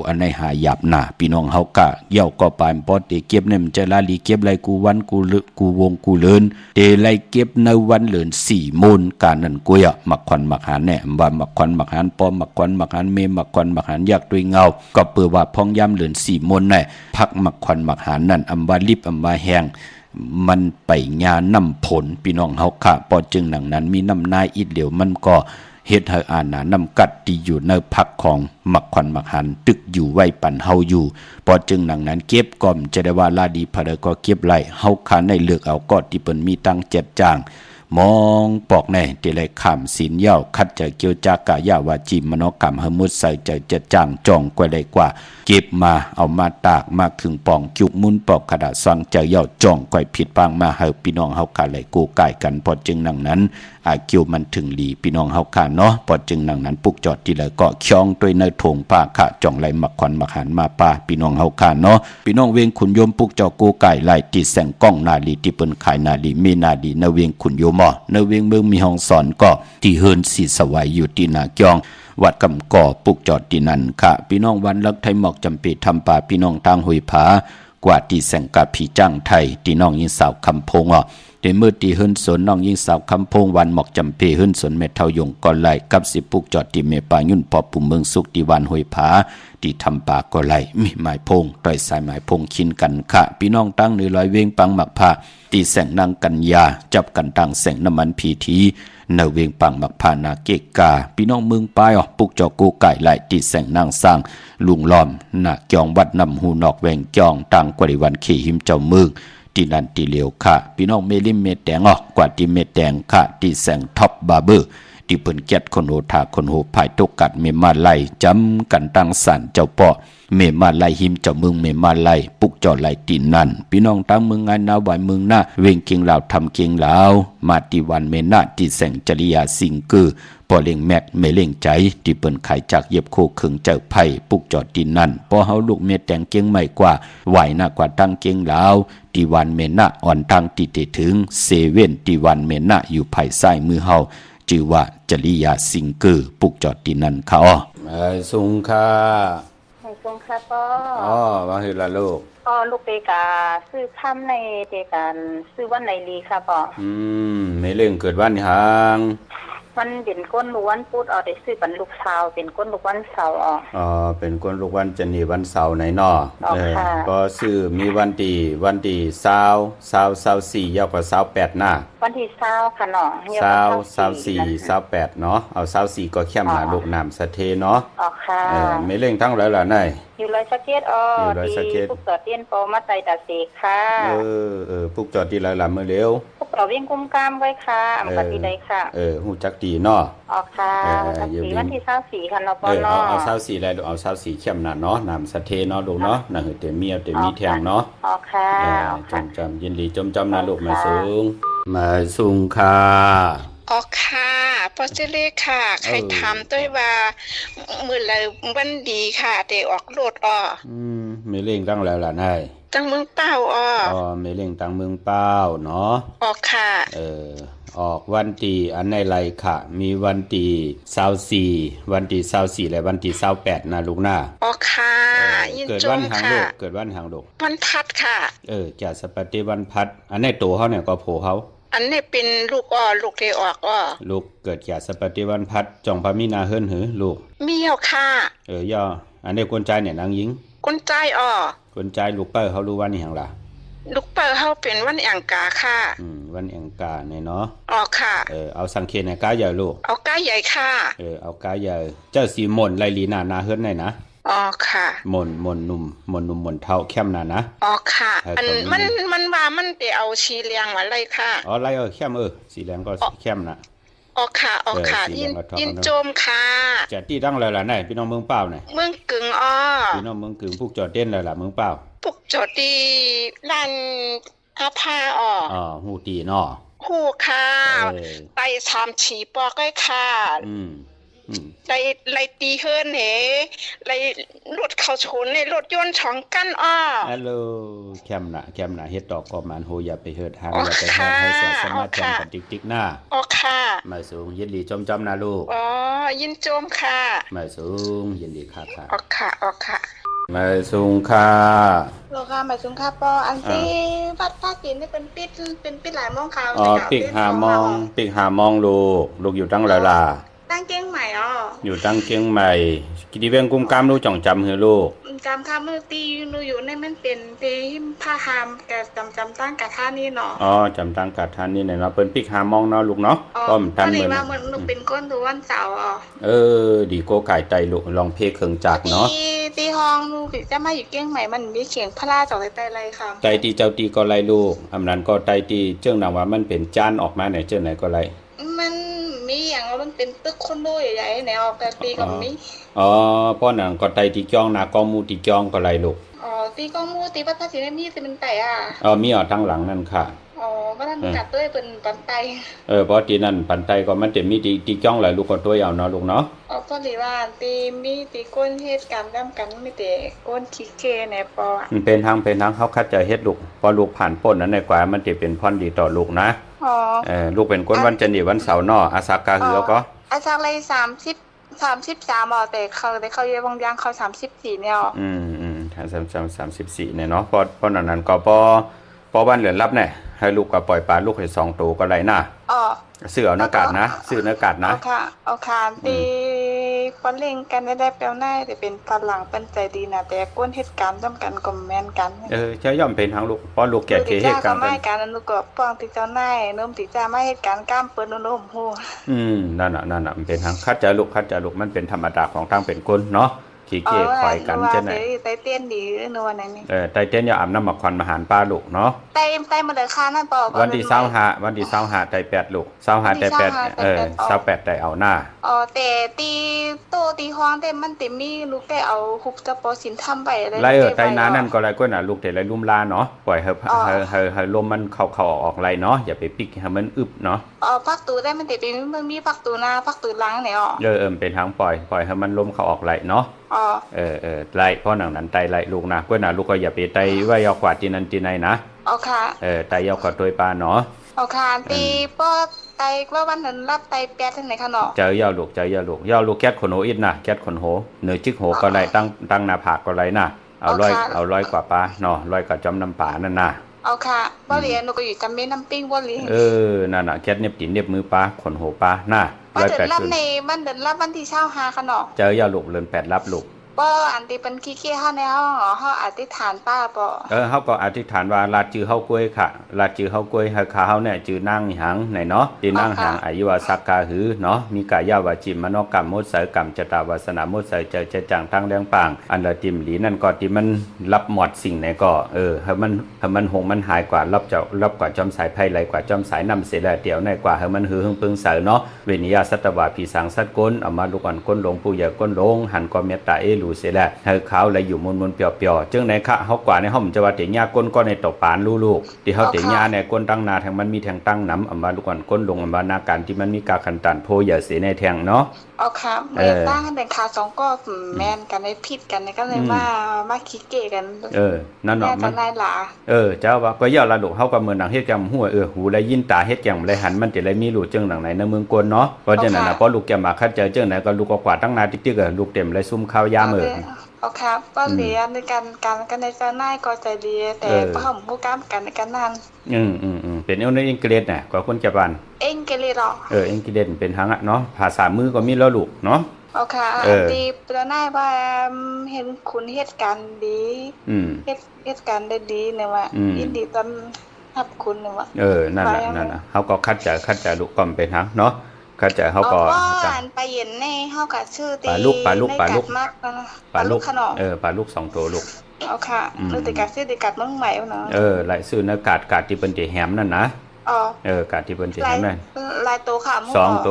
อันในหาหยาบหนาพี่น้องเฮากะเย่าก็ปานปอเตเก็บเนี่ยมันจะลาลีเก็บไรกูวันกูวงกูเลินเตไรเก็บในวันเลิน4 มูลการนั่นกุยมักควันมักหันเนี่ยว่ามักควันมักหันปอมักควันมักหันเมมักควันมักหันยักด้วยเงาก็เปื่อว่าพองย้ำเลิน4 มูลเนี่ยพักมักควันมักหันนั่นอำว่าลิบอำว่าแหงมันไปญาน้ำผลพี่น้องเฮาค่ะพอจึงหนังนั้นมีน้ำนายอีดเหลียวมันก็เฮ็ดให้อาณาน้ำกัดที่อยู่ในพักของมักควันมักหันตึกอยู่ไว้ปันเฮาอยู่พอจึงหนังนั้นเก็บก่อมจะได้ว่าลาดีพะเดก็เก็บไล่เฮาคันในเลือกเอาก็ที่เปิ้นมีตังเจ็ดจ้างมองปอกแน่ที่ไรขามศีลเย้าคัดจะเกี่ยวจากายาวาจีมโนกรรมหมุดใส่ใจจะจ้างจองกว่าใดกว่าเก็บมาเอามาตากมาครึ่งปองจุกมุนปอกกระดาษสังใจเย้าจองกว่าผิดปางมาเฮาพี่น้องเฮาขาไหลกูไก่กันพอจึงนังนั้นอาเกี่ยวมันถึงหลีพี่น้องเฮาขาเนาะพอจึงนังนั้นปุกจอดที่ไรก็คล้องด้วยเนถงผ้าขะจ่องไหลมักควันมักหันมาปาพี่น้องเฮาขาเนาะพี่น้องเวียงขุนโยมปุกจอกูไก่ไหลติดแสงกล้องนาลีที่เปิ้นขายนาลีมีนาดีนเวียงขุนโยมนเวียงเมืองมีห้องสอนก็ที่เฮินสีสวายอยู่ที่นาเกียงวัดกำก่อปุกจอดที่นั่นค่ะพี่น้องวันลักไทยหมอกจำปีทำป่าพี่น้องทางหุยผากว่าที่แสงกาผีจ้างไทยที่น้องยิงสาวคำพงเดเมื่อที่เฮินสนน้องยิงสาวคำพงวันหมอกจำปีเฮินสนเมเทายงก่อนไหลกับสิปุกจอดที่เมปายุ่นพอปุ่มเมืองสุกที่วันหุยผาที่ทำป่าก็ไหลมีหมายพงต่อยสายหมายพงคินกันค่ะพี่น้องตั้งในลอยเวงปังหมักผ้าตีแสงนางกัญญาจับกันตั้งแสงน้ำมันพีทีเนเวียงปังมักพานาเกกาพี่น้องเมืองปายปุกจอกูไก่ไหลตีแสงนางสร้างลุงล้อมนาเกียงวัดนำหูนอกแวงจองต่างกว่าวันขี่หิมเจ้าเมืองที่นั่นที่เหลียวค่ะพี่น้องเมลิมเมแดงกว่าที่เมแดงค่ะที่แสงท็อปบาร์เบอร์ที่เปิ้นเก็ดคนโหทาคนโหภายตกกัดเมมาไลจำกันตั้งสันเจ้าป่อเมมาไลหิมเจ้าเมืองเมมาไลปุกจอไลตีนั่นพี่น้องตั้งเมืองงานนาไหวเมืองหน้าเวงเกียงลาวทำเกียงลาวมาที่วันเมนาที่แสงจริยาสิงกือพอเล่งแมกเมเล่งใจที่เปิ้นไขจากเย็บโคขึงเจ้าไผ่ปุกจอดตีนั่นพอเฮาลูกเมแตงเกียงใหม่กว่าไหวหน้ากว่าตั้งเกียงลาวที่วันเมนาอ่อนทางติเตถึงเซเว่นที่วันเมนาอยู่ภายซ้ายมือเฮาชื่อว่าจริยาสิงกือปุกจอดตีนั่นค่ะสุงค่ะทรงค่ะพ่อว่าคือละลูกลูกเตกาซื้อค่ำในเตกันซื้อวันไหนลีค่ะพ่อไม่เรื่องเกิดวันหางมันเป็นก้นลูกวันพุธได้ซื้อเป็นลูกสาวเป็นก้นลูกวันเสาร์เป็นก้นลูกวันจะนี่วันเสาร์ไหนนาะก็ซื้อมีวันที่24ยาวกว่า28หน้าวันที่20ค่ะเนาะ24 28เนาะเอา24ก็เข้มหน้าลูกน้ำสะเทเนาะค่ะไม่เร่งทั้งหลายล่ะนายอยู่ร้อยสะเก็ดที่ปุกจอดเตียนปอมาไตตาเสกค่ะปุกจอดที่หลายล่ะมื้อเร็วปุก ต่อวิ่งกุมกามไว้ค่ะอำกะติได้ค่ะฮู้จักดีเนาะออกค่ะวันที่24ค่ะเนาะปอเนาะเอา24แล้วเอา24เข้มน่ะเนาะน้ำสะเทเนาะลูกเนาะน่ะเต็มมีเต็มมีแทงเนาะออกค่ะจำยินดีจำนะลูกมาสูงค่ะอ๋อค่ะพอสิเลค่ะใครถามด้วยว่ามื้อละวันดีค่ะได้ออกรถไม่เร่งตั้งแล้วล่ะนายตั้งเมืองเป้าไม่เร่งตั้งเมืองเป้าเนาะออกค่ะออกวันที่อันในไรค่ะมีวันที่24วันที่24และวันที่28นะลูกนะออกค่ะยินจมค่ะเกิดวันหางลูกวันพัดค่ะจะสปฏิวันพัดอันในตัวเขาเนี่ยก็โผเขาอันนี้เป็นลูกลูกได้ออกลูกเกิดจากสปฏิวันพัดจ่องพระมีนาเฮิรนหือลูกมีเอาค่ะย่ออันนี้คนใจเนี่ยนางหญิงคนใจคนใจลูกเปิ้ลเขารู้วันนี้หยังล่ะลูกเปิ้ลเขาเป็นวันแองกาค่ะวันแองกาเนี่ยเนาะค่ะเอาสังเกตในกาใหญ่ลูกเอากาใหญ่ค่ะเอากาใหญ่เจ้าสีมนไลลีนาเฮิรนไหนนะค่ะมนหนุ่มมนเท่าเข้มน่ะนะค่ะมันว่ามันไปเอาชีเลียงอะไรค่ะไรเข้มสีแดงก็เข้มน่ะค่ะยินโจมค่ะจะที่ตั้งแล้วล่ะไหนพี่น้องเมืองเป้าไหนเมืองกึ่งพี่น้องเมืองกึ่งพวกจอดเต้นแล้วล่ะเมืองเป้าพวกจอดดีร้านอาภาฮู้ตีเนาะฮู้ค่ะไป3ฉีปอกได้ค่ะไล่ตีเฮิรนเหไล่รถเข้าชนในรถยนต์2กั้นฮัลโหลแคมน่ะเฮ็ดดอกก็มันโหอย่าไปเฮ็ดหางอย่าไปให้เสียสมาธิกันติ๊กๆหน้าค่ะมาสูงยินดีจมนะลูกยินโจมค่ะมาสูงยินดีค่ะค่ะมาสูงค่ะโลค่ะมาสูงค่ะปออันที่วัดภาคจีนนี่เป็นปิดหลายโมงค่ะปิด5 โมงลูกอยู่ตั้งหลาตั้งเกียงใหม่อยู่ตั้งเกียงใหม่กิดิเวงกุมกามรู้จ่องจำเฮลูกจำค่ะมือตีอยู่ในมันเป็นตีผ้าหามแกจำตั้งกะท่านี่เนาะจำตั้งกะท่านี่เนาะเปิ้นปิก5 โมงเนาะลูกเนาะก็ทันเหมือนว่ามันเป็นก้นทุกวันเสาร์ดีโกไก่ไตลูกลองเพเครื่องจักรเนาะตีห้องลูกจะมาอยู่เกียงใหม่มันมีเขียงพระราชจากไตไรค่ะไตตีเจ้าตีก็ไรลูกอำนั้นก็ไตตีเจ้าหนังว่ามันเป็นจานออกมาไหนเจ้าไหนก็ไรมันมีอย่างมันเป็นตึกคอนโดใหญ่ๆแนวแต่ตีก็มีป้อหนังก็ไตตีจ้องนากองมูตีจ้องก็ไรลูกตีกองมูตีพัดสีมีสิมันไตมีทั้งหลังนั่นค่ะว่าท่านกัดด้วยเป็นปันไตเพราะตีนั่นปันไตก็มันจะมีตีจ้องหลายลูกก็ตัวเอาเนาะลูกเนาะพอดีว่าตีมีตีก้นเฮ็ดกันร่ำกันมีแต่ก้นขี้เกในปอเป็นทางเขาคัดจะเฮ็ดลูกพอลูกผ่านป่นนั้นในกว่ามันจะเป็นพรดีต่อลูกนะลูกเป็นก้นวันจันทร์วันเสาร์เนาะอาสากาเหือก็อาสากเลย33แต่เขาเยบางอย่างเขา34เนี่ย34เนี่ยเนาะพอนั้นก็พอบ้านเหลือรับเนี่ยให้ลูกก็ปล่อยปลาลูกให้2ตัวก็ไรน่ะซื้อเอาหน้ากากนะซื้อหน้ากากนะค่ะตีปนเล่งกันได้แปลวหน้าแต่เป็นฝรั่งเป็นใจดีนะแต่ก้นเหตุการณ์ต้องกันก็แม่นกันใช่ย่อมเป็นทางลูกเพราะลูกแก่เกเหตุการณ์ไม่การลูกก็ป้องติเจ้าหน้าน้มติจ้าไม่เหตุการณ์ก้ามเปิ้นน้มฮู้นั่นน่ะมันเป็นทางคัดใจลูกมันเป็นธรรมดาของทางเป็นคนเนาะขี้เกียจข่อยกันจังได๋ไตเต้นดีนัวนั่นนี่ไตเต้นอย่าอาบน้ำหมักควันมาหารปลาลูกเนาะไตมาเด้อค่ะนั่นบอกวันที่25ไต8ลูก25ไต828ไตเอาหน้าแต่ตีห้องแต่มันติมีลูกได้เอาฮุบจะปอสินทำไปเลยไรไตน้านั่นก็ไรก็น่ะลูกแต่ไรลุ่มลาเนาะปล่อยให้ลมมันเข้าออกไรเนาะอย่าไปปิกให้มันอึบเนาะพักตูได้มันติมันมีพักตูหน้าพักตูหลังเนี่ยเป็นทางปล่อยให้มันลมเข้าออกไรเนาะไล่เพราะหนังนั้นไตไล่ลูกนะก็น่ะลูกก็อย่าไปไตไว้ยาวกว่าที่นั่นที่ไหนนะค่ะไตยาวกว่าตัวปลาเนาะค่ะตีป้อไตว่าวันนั้นรับไตแปดที่ไหนคะเนาะเจอยาวลูกแก๊สขนโหอิดนะแก๊สขนโหเหนือจิกโหก็ไรตั้งหน้าผากก็ไรนะเอาร้อยกว่าปลาเนาะร้อยกว่าจำน้ำป่านั่นน่ะค่ะบ่เรียนหนูก็อยู่จำเป็นน้ำปิ้งบ่เรียนนั่นน่ะแก๊สเน็บตีนเน็บมือปลาขนโหปลาน่ะ108เดินรับในมันเดินรับวันที่25ค่ะเนาะเจอยาวลูกเดิน8รับลูก ป้ออันที่เป็นขี้ๆเฮาในเฮาอธิษฐานป้าบ่ เฮาก็อธิษฐานว่าลาจือเฮากล้วยค่ะลาจือเฮากล้วยให้ข้าเฮาเนี่ยจือนางหังไหนเนาะที่นางหังอายุวสักกาหือเนาะมีกายาวาจิมโนกรรมมุสากรรมจตาวาสนามุสเจจังทั้งเรื่องปางอันละติมหลีนั่นก็ที่มันรับหมดสิ่งไหนก็ให้มันหงมันหายกว่ารับกว่าจอมสายไพ่ไหลกว่าจอมสายนำเสียแล้วเดี๋ยวในกว่าให้มันหือหึงปึงเสาเนาะเวนิยาสัตวาผีสังสัตก้นเอามาลูกอ่อนก้นลงผู้ใหญ่ก้นลงหันก็เมตตารูเสียแล้วให้เขาไหลอยู่มนเปียวๆจึงในคะเฮากว่าในห้องจะว่าเตญาก้นก็ในตกปานลูกๆที่เฮาเตญาในก้นตั้งนาแทงมันมีแทงตั้งน้ำเอามาลูกอ่อนก้นลงเอามานาการที่มันมีกาขันตันโพอย่าเสียในแทงเนาะเอาครับตั้งกันเป็นขา2ก็แม่นกันได้ผิดกันก็เลยมาคิเกกันนั่นเนาะมันนายหลาเจ้าว่าก็ย่อละลูกเฮาก็เหมือนหนังเฮ็ดจังหัวหูได้ยินตาเฮ็ดจังเลยหันมันจะได้มีรู้จึงหนังไหนในเมืองกวนเนาะเพราะฉะนั้นน่ะพอลูกจะมาคัดเจอจึงไหนก็ลูกก็กวาดตั้งนาติ๊กๆก็ลูกเต็มเลยซุ่มข้าวยามเอาครับก็เรียนในกันในจะนายก็ใจดีแต่บ่ฮู้ฮู้กรรมกันในกันนั้นเป็นเอาในอังกฤษน่ะก็คนจะบ้านอังกฤษหรออังกฤษเป็นทั้งเนาะภาษามือก็มีแล้วลูกเนาะเอาค่ะดีประนายว่าเห็นคุณเหตุการณ์ดีเหตุการณ์ได้ดีเนี่ยว่ายินดีต้อนรับคุณเนี่ยว่านั่นน่ะเฮาก็คัดใจลูกก็เป็นทั้งเนาะคัดใจเฮาก็ไปเย็นในเฮาก็ชื่อตีปลาลูกปลาลูกปลาลูกขนมปลาลูก2ตัวลูกเอาค่ะฤติกัดซื้อฤติกัดเมืองใหม่เนาะหลายซื้อนะกาดที่เปิ้นสิแหมนั่นนะกาดที่เปิ้นสิแหมนั่นหลายตัวค่ะ2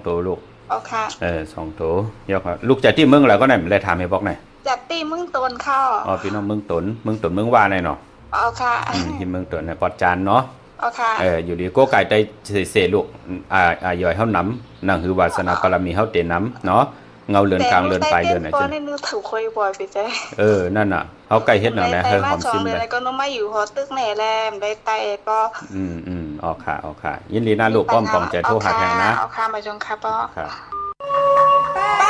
ตัวลูกเอาค่ะ2ตัวยกลูกจากที่เมืองแล้วก็ไหนเลยถามให้บอกหน่อยจากที่เมืองตนเข้าพี่น้องเมืองตนเมืองว่าไหนเนาะเอาค่ะที่เมืองตนน่ะปอดจานเนาะเอาค่ะอยู่ดีก็ไก่ได้เสลูกย่อยเฮาน้ำนั่งคือวาสนาบารมีเฮาเตน้ำเนาะเงาเลือนกลางเลือนปลายเลือนไหนจังนึกถูกค่อยบ่อยไปจ้ะนั่นน่ะเฮาไก่เฮ็ดนั่นแหละให้หอมซิมเลยก็น้องมาอยู่หอตึกแหน่แลมได้ไตก็ออกค่ะยินดีนะลูกป้อมปองใจโทรหาแทงนะเอาค่ะมาจงค่ะป้อHãy subscribe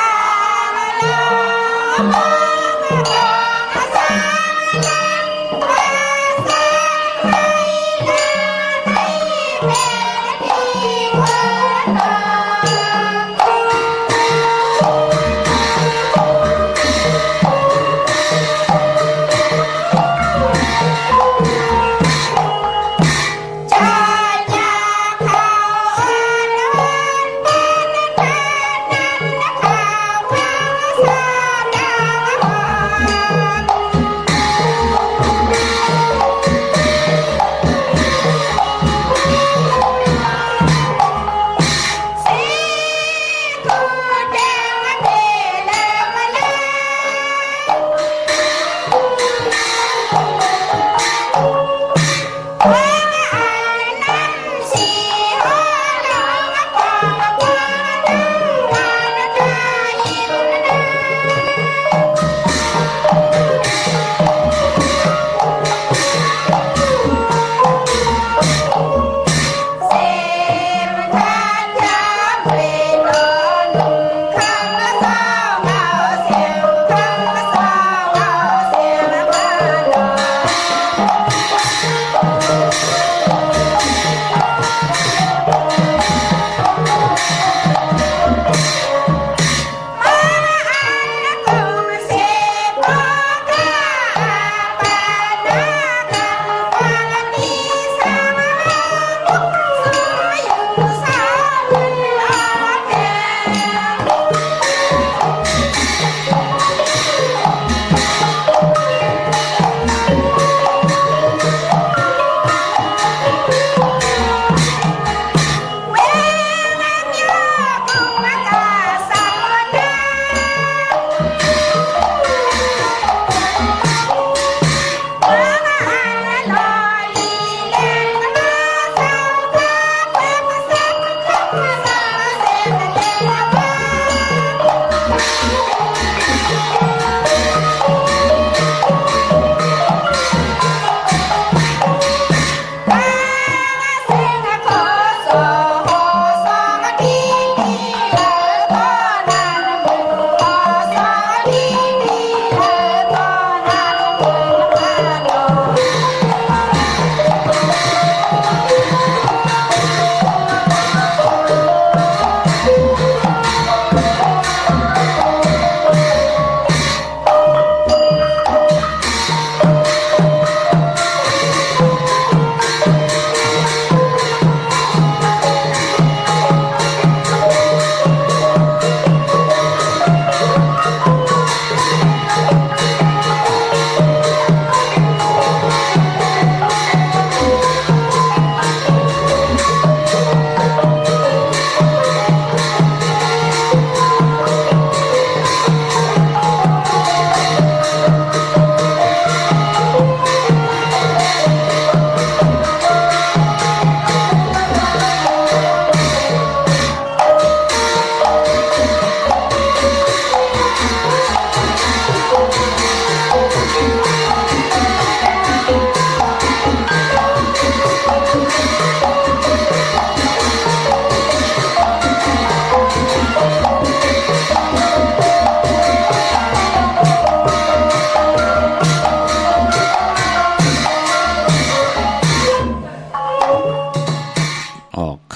cho kênh Ghiền Mì Gõ để không bỏ lỡ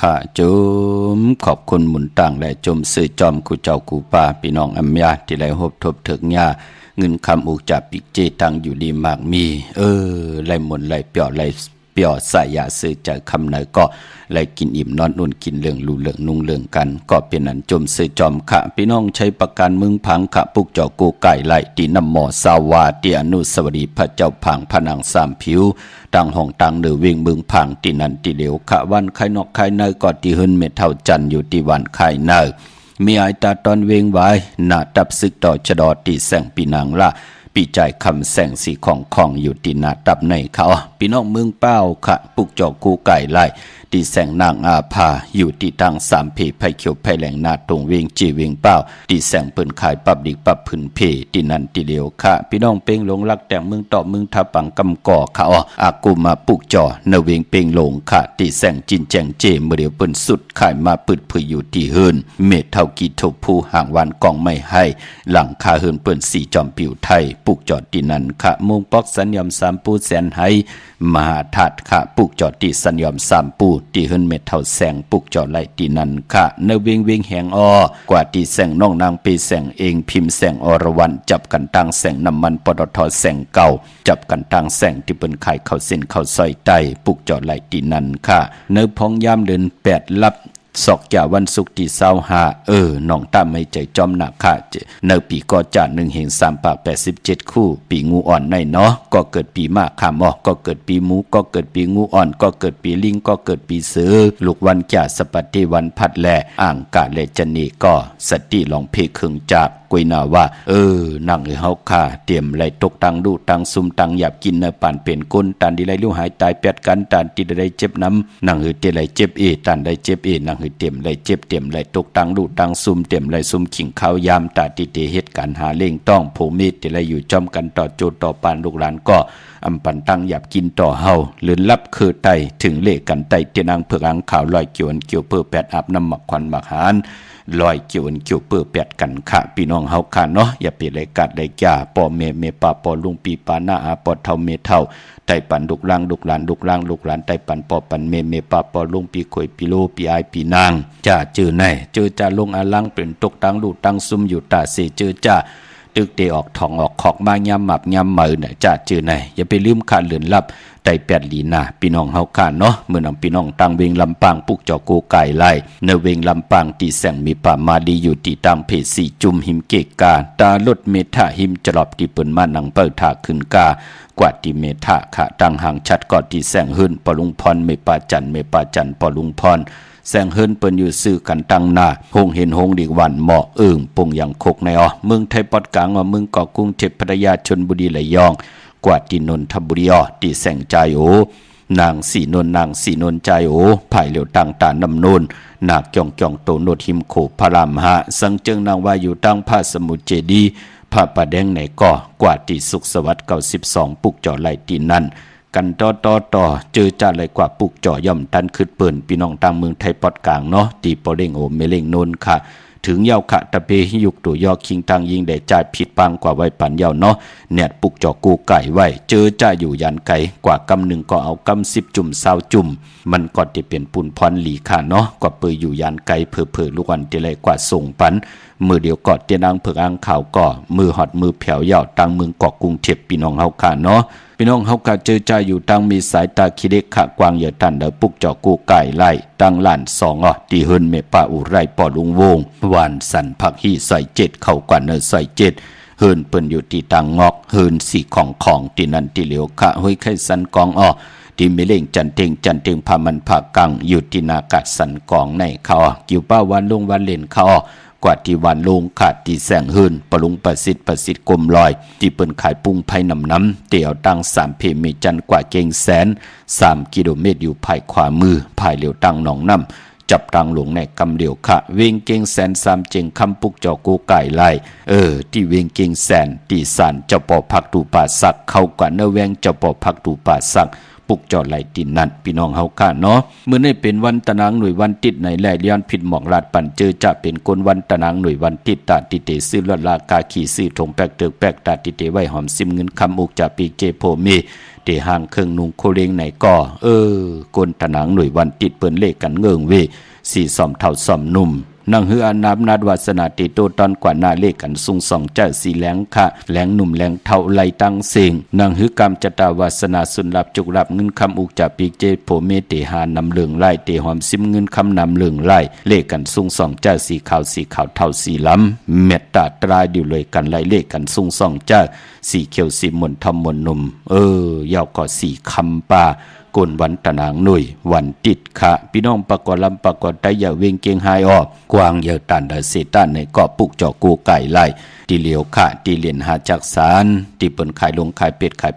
ค่ะจมขอบคุณหมุนต่างและจมสื่อจอมกูเจ้ากูป่าพี่น้องอัมยาที่ได้พบทบถึงญาเงินคำอุกจับปิกเจตังอยู่ดีมากมีไล่หมุนไล่เปียวไล่เปียวสายยาซื้อจากคำไหนก็ไล่กินอิ่มนอนอุ่นกินเหลืองรูเหลืองนุ่งเหลืองกันก็เป็นอันจมซื้อจอมขะพี่น้องใช้ประกันมึงพังขะปุกเจ้ากูไก่ไล่ตีน้ำหมอสาวาเตียนุสวดีพระเจ้าพังผนังสามผิวต่างห้องต่างเดือเวงเมืองพังตีนันตีเหลวขะวันไข่นอกไข่เนยก็ตีหึนเม็ดเท่าจันอยู่ตีวันไข่เนยมีไอตาตอนเวงไว้หน้าตับซึกต่อชะดอตีแสงปีนางละปีใจคำแสงสีของอยู่ตีหน้าตับในเขาพี่น้องเมืองเป้าขะปุกเจ้ากูไก่ไล่ตีแสงนางอาภาอยู่ตีตังสามเพไผ่เขียวไผ่แหลงนาตรงเวงจีเวงเป้าตีแสงเปิ่นขายปับดิกปับพื้นเพตีนันตีเหลียวค่ะพี่น้องเป่งหลงรักแต่งเมืองต่อเมืองทับปังกำก่อเขาอากูมาปุกจ่อเนเวงเป่งหลงค่ะตีแสงจินแจงเจเมื่อเดียวเปิ่นสุดขายมาปืดเผยอยู่ตีเฮินเมฆเท่ากีทบผู้ห่างวันกองไม่ให้หลังคาเฮินเปิ่นสีจอมปิวไทยปุกจ่อตีนันค่ะมุงปอกสัญญมสามปูแสนให้มหาธาตุค่ะปุกจ่อตีสัญญมสามปูตีเฮินเม็ดเท่าแสงปุกจ่อไหลตีนันค่ะเนเวงเวงแหงกว่าตีแสงน้องนางไปแสงเองพิมพ์แสงอรวรรณจับกันตั้งแสงน้ำมันปตทแสงเก่าจับกันตั้งแสงที่เป็นไข่เข้าเส้นเข้าซอยไตปุกจ่อไหลตีนันค่ะเนพองยามเดินแปดลับศอกจ่าวันศุกร์ที่25น้องตามไม่ใจจอมหนักค่ะเนปีก็จ่า1 3 87คู่ปีงูอ่อนในเนาะก็เกิดปีมากค่ะก็เกิดปีหมูก็เกิดปีงูอ่อนก็เกิดปีลิงก็เกิดปีเสือลูกวันจ่าสปัตติวันพัดแลอ่างกาเลจนีก็สติลองเพครึ่งจากกุยนาว่านั่งเฮาค่ะเตรียมไหลตกตังดูตังซุมตังหยาบกินในป่านเป็นก้นตันดีไหลลู่หายตายแปดกันตันที่ได้เจ็บน้ำนั่งเตไหลเจ็บตันได้เจ็บนั่งเตรียมไหลเจ็บเตรียมไหลตกตังดูตังซุมเตรียมไหลซุมขิงข้าวยามตาติเตเหตุการหาเล่งต้องโผมีดที่ไหลอยู่จอมกันต่อโจต่อปานลูกหลานก็อำปันตั้งหยาบกินต่อเฮาเลื่อนลับคือไตถึงเลกันไตเตียนางเผือกอังข่าวลอยเกี่ยวเพื่อแปดอาบน้ำหมักควันหมักหานลอยเกี่ยวเปื้อแปดกันค่ะพี่น้องเฮาค่ะเนาะอย่าเปเลยกัดเลยจ่าปอเมปาปอลุงปีปานาอาปอเท่าเมเท่าไตปันลูกล่างลูกหลานไตปันปอปันเมปาปอลุงปีข่อยปีโลปีไอปีนางจ่าเจอไหนเจอจ่าลงอาลังเป็นตกตังลูกตังซุ่มอยู่ตาเสเจอจ่าตึกเตออกทองออกขอกมายามหมับยามมือเนี่ยจ่าเจอไหนอย่าไปลืมขาดเหลือนลับไตแปดลีนาพี่น้องเฮาค่ะเนาะเมื่อนำพี่น้องตังเวงลำปางปุกจอโกไก่ไล่เนเวงลำปางตีแสงมีป่ามาดีอยู่ตีตังเพสีจุมหิมเกกาตาลดเมธาหิมจรอบตีเปิ้นมานังเปิดถาขึ้นกากว่าตีเมธาค่ะตังห่างชัดก็ตีแสงหื้นปอลุงพรเมปาจันปอลุงพรแสงเฮินเปิ้นอยู่ซื้อกันตั้งหน้าหงเห็นหงดีวันเหมาะปงอย่างคกในเมืองไทยปอดกลางเมืองเกาะกรุงเทพพัทยาชลบุรีระยองกว่าที่นนทบุรีตีแสงใจนางสีนนใจภายเหลียวตั้งตาน้ำนนนากจ่องโตโนดหิมโขพระรามหะสังเจิงนางว่าอยู่ตั้งพระสมุทรเจดีพระประแดงในก่อกว่าที่สุขสวัสดิ์92ปุกจ่อไหลตีนั่นกันต่อเจอจ่าเลยกว่าปุกจ่อย่อมทันขึ้นเปิ่นพี่น้องต่างเมืองไทยปอดกลางเนาะตีปอเร่งเมเล่งนนค่ะถึงเยาขะตะเปหิยุกตัวยอคิงตังยิงได้จ่ายผิดปังกว่าไว้ปันเยาเนาะเน็ตปุกจอกูไก่ไว้เจอจ่าอยู่ยันไก่กว่ากำหนึ่งก็เอากำ10 จุ่ม20 จุ่มมันก็จะเป็นปุ่นพรหลีค่ะเนาะกว่าเปยอยู่ยันไก่เผอลูกวันที่ไรกว่าส่งปันมือเดียวกอดเตียนางเผือกอ่างข่าวก็มือหอดมือแผ่วเยาตังเมืองเกาะกรุงเทพพี่น้องเฮาค่ะเนาะพี่น้องเฮากะเจอใจอยู่ตังมีสายตาคิเด็กขะกวางอย่าตันเดปุกจอกูไก่ไล่ตังล้าน2ตีเฮินเมปาอุไรปอลุงวงวานสันผักฮีใส่7เข้ากว่าเนใส่7เฮินเปิ้นอยู่ที่ตังงอกเฮินสีของที่นั่นที่เหลียวขะห้อยไข่สันกองที่เมเล่งจันเต็งพามันผักกังอยู่ที่นากาศสันกองในเขากิวป้าวันลงวันเล่นเขากว่าที่วันลงขาดที่แสงหืนปลุงประสิทธิ์กลมลอยที่เปิ้นขายปุ้งไผ่น้ำเตี่ยวตั้ง3เพเมจันกว่าเก่งแสน3 กิโลเมตรอยู่ภายขวามือภายเหลียวตั้งหนองน้ำจับตังหลวงในกำเดียวค่ะเวงเก่งแสน3เจงคำปุกจอกูไก่ไล่ที่เวงเก่งแสนตีสานเจ้าปอพักตูป่าสักเข้ากว่าเนแวงเจ้าปอพักตูป่าสัก ปุกจอดไหลตินนั่นพี่น้องเฮาค่ะเนาะมื้อนี้เป็นวันตะนางหน่วยวันติดในแลเลียนผิดหมอกลาดปั่นเจอจะเป็นคนวันตะนางหน่วยวันติดตาติเตซื้อลอดลากาขี่ซื้อถงแปกเตึกแปกตาติเตไว้หอมซิมเงินคำอุกจะปีเจโพมีเตห่างเครื่องนุงโคเลงไหนก่อคนตะนางหน่วยวันติดเปิ้นเลขกันเงิงเวสี่ซ่อมเท่าซ่อมนุ่มนังฮืออานาบนาดวาสนาติโตตอนกว่านาเลขกันสุงสองเจ้าสีแหลงค่ะแหลงหนุ่มแหลงเท่าไลตั้งเสียงนังฮือกรรมจตาวาสนาสุนลับจุกลับเงินคำอุกจะปีเจโพเมเตหานำเหลืองไล่เตหอมซิมเงินคำนำเหลืองไล่เลขกันสุงสองเจ้าสีขาวเท่าสีล้ำเม็ดตาตรายดิวเลยกันไล่เลขกันสุงสองเจ้าสีเขียวสีมนทอมมนนุ่มยาวก็สีคำป่ากนวันตะนางหน่วยวันติดค่ะพี่น้องปะกอลำปะกอไตอย่าเวงเกียงไฮออกกวางเยาตันเดเซตันในเกาะปุกจอกูไก่ไล่ตีเหลียวค่ะตีเหรียญหาจักสารตีเปิ้นขายลงขายเป็ดขาย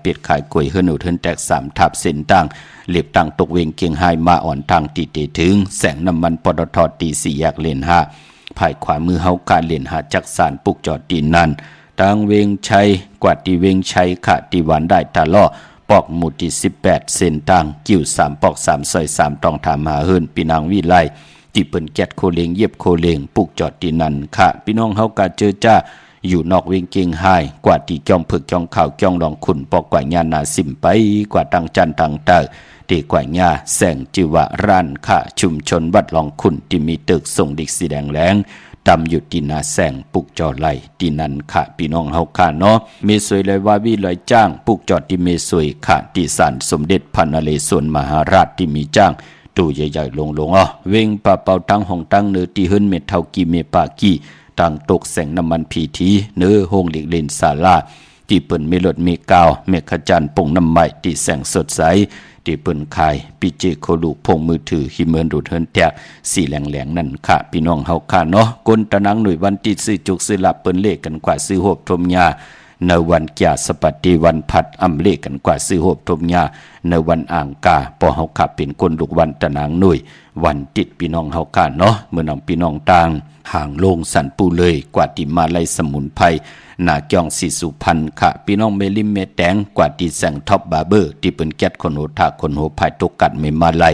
กล้วยเฮือนอุทนแตก3ทับเส้นตั้งเหล็บตั้งตกเวงเกียงไฮมาอ่อนทางตีเตถึงแสงน้ำมันปตทตี4แยกเลน5ภายขวามือเฮาการเลนหาจักสารปุกจอตีนั่นทางเวงชัยกว่าตีเวงชัยค่ะตีหวานได้ตาล่อปอกหมุดที่18เส้นต่างกิ้ว3ปอก3ซอย3ต้องถามหาเฮิรนพี่นางวิไลที่เปิ้นแกดโคเลงเย็บโคเลงปุกจอดที่นั่นค่ะพี่น้องเฮากะเจอจ้าอยู่นอกเวงเกียงไฮกว่าที่จ้องผึกจ้องข่าวจ้องรองขุนปอกกว่าญานาสิมไปกว่าตังจันตังเตอตีกว่าญาแสงจิวะร้านค่ะชุมชนวัดรองขุนที่มีตึกส่งดิกสีแดงแหลงตำอยู่ที่นาแสงปุกจอดไหลที่นั่นค่ะพี่น้องเฮาค่ะเนาะเมสวยเลยว่าวิลอยจ้างปุกจอดที่เมสวยค่ะที่ศาลสมเด็จพระนเรศวรมหาราชที่มีจ้างตู้ใหญ่ๆลงเวงปะเป่าตั้งห้องตั้งเนื้อที่เฮิรนเมเท่ากีเมปากีตั้งตกแสงน้ำมันพีทีเนื้อห้องเล็กเลนศาลาที่เปิ้นเมลดเมกาวเมขจันปงน้ำใหม่ที่แสงสดใสที่เปิ้นขายปีเจโคลูพงมือถือหิเมินดูดเฮิรนแตกสีแหลงๆนั่นค่ะพี่น้องเฮาค่ะเนาะกนตะนังหน่วยวันที่ซื้อจุกซื้อลับเปิ้นเลขกันกว่าซื้อโหบทมยาในวันแก่สปัตติวันพัดอำเลขกันกว่าซื้อโหบทมยาในวันอ่างกาปอเฮาค่ะเป็นคนลูกวันตะนังหน่วยวันติดพี่น้องเฮาค่ะเนาะเมื่อน้องพี่น้องต่างห่างลงสันปูเลยกว่าที่มาไล่สมุนไพรนาเกียงสีสุพรรณค่ะพี่น้องเมลิมเมแตงกว่าที่แสงท็อปบาร์เบอร์ที่เป็นแก๊สคนโหทาคนโหภายตกกัดเมมาไล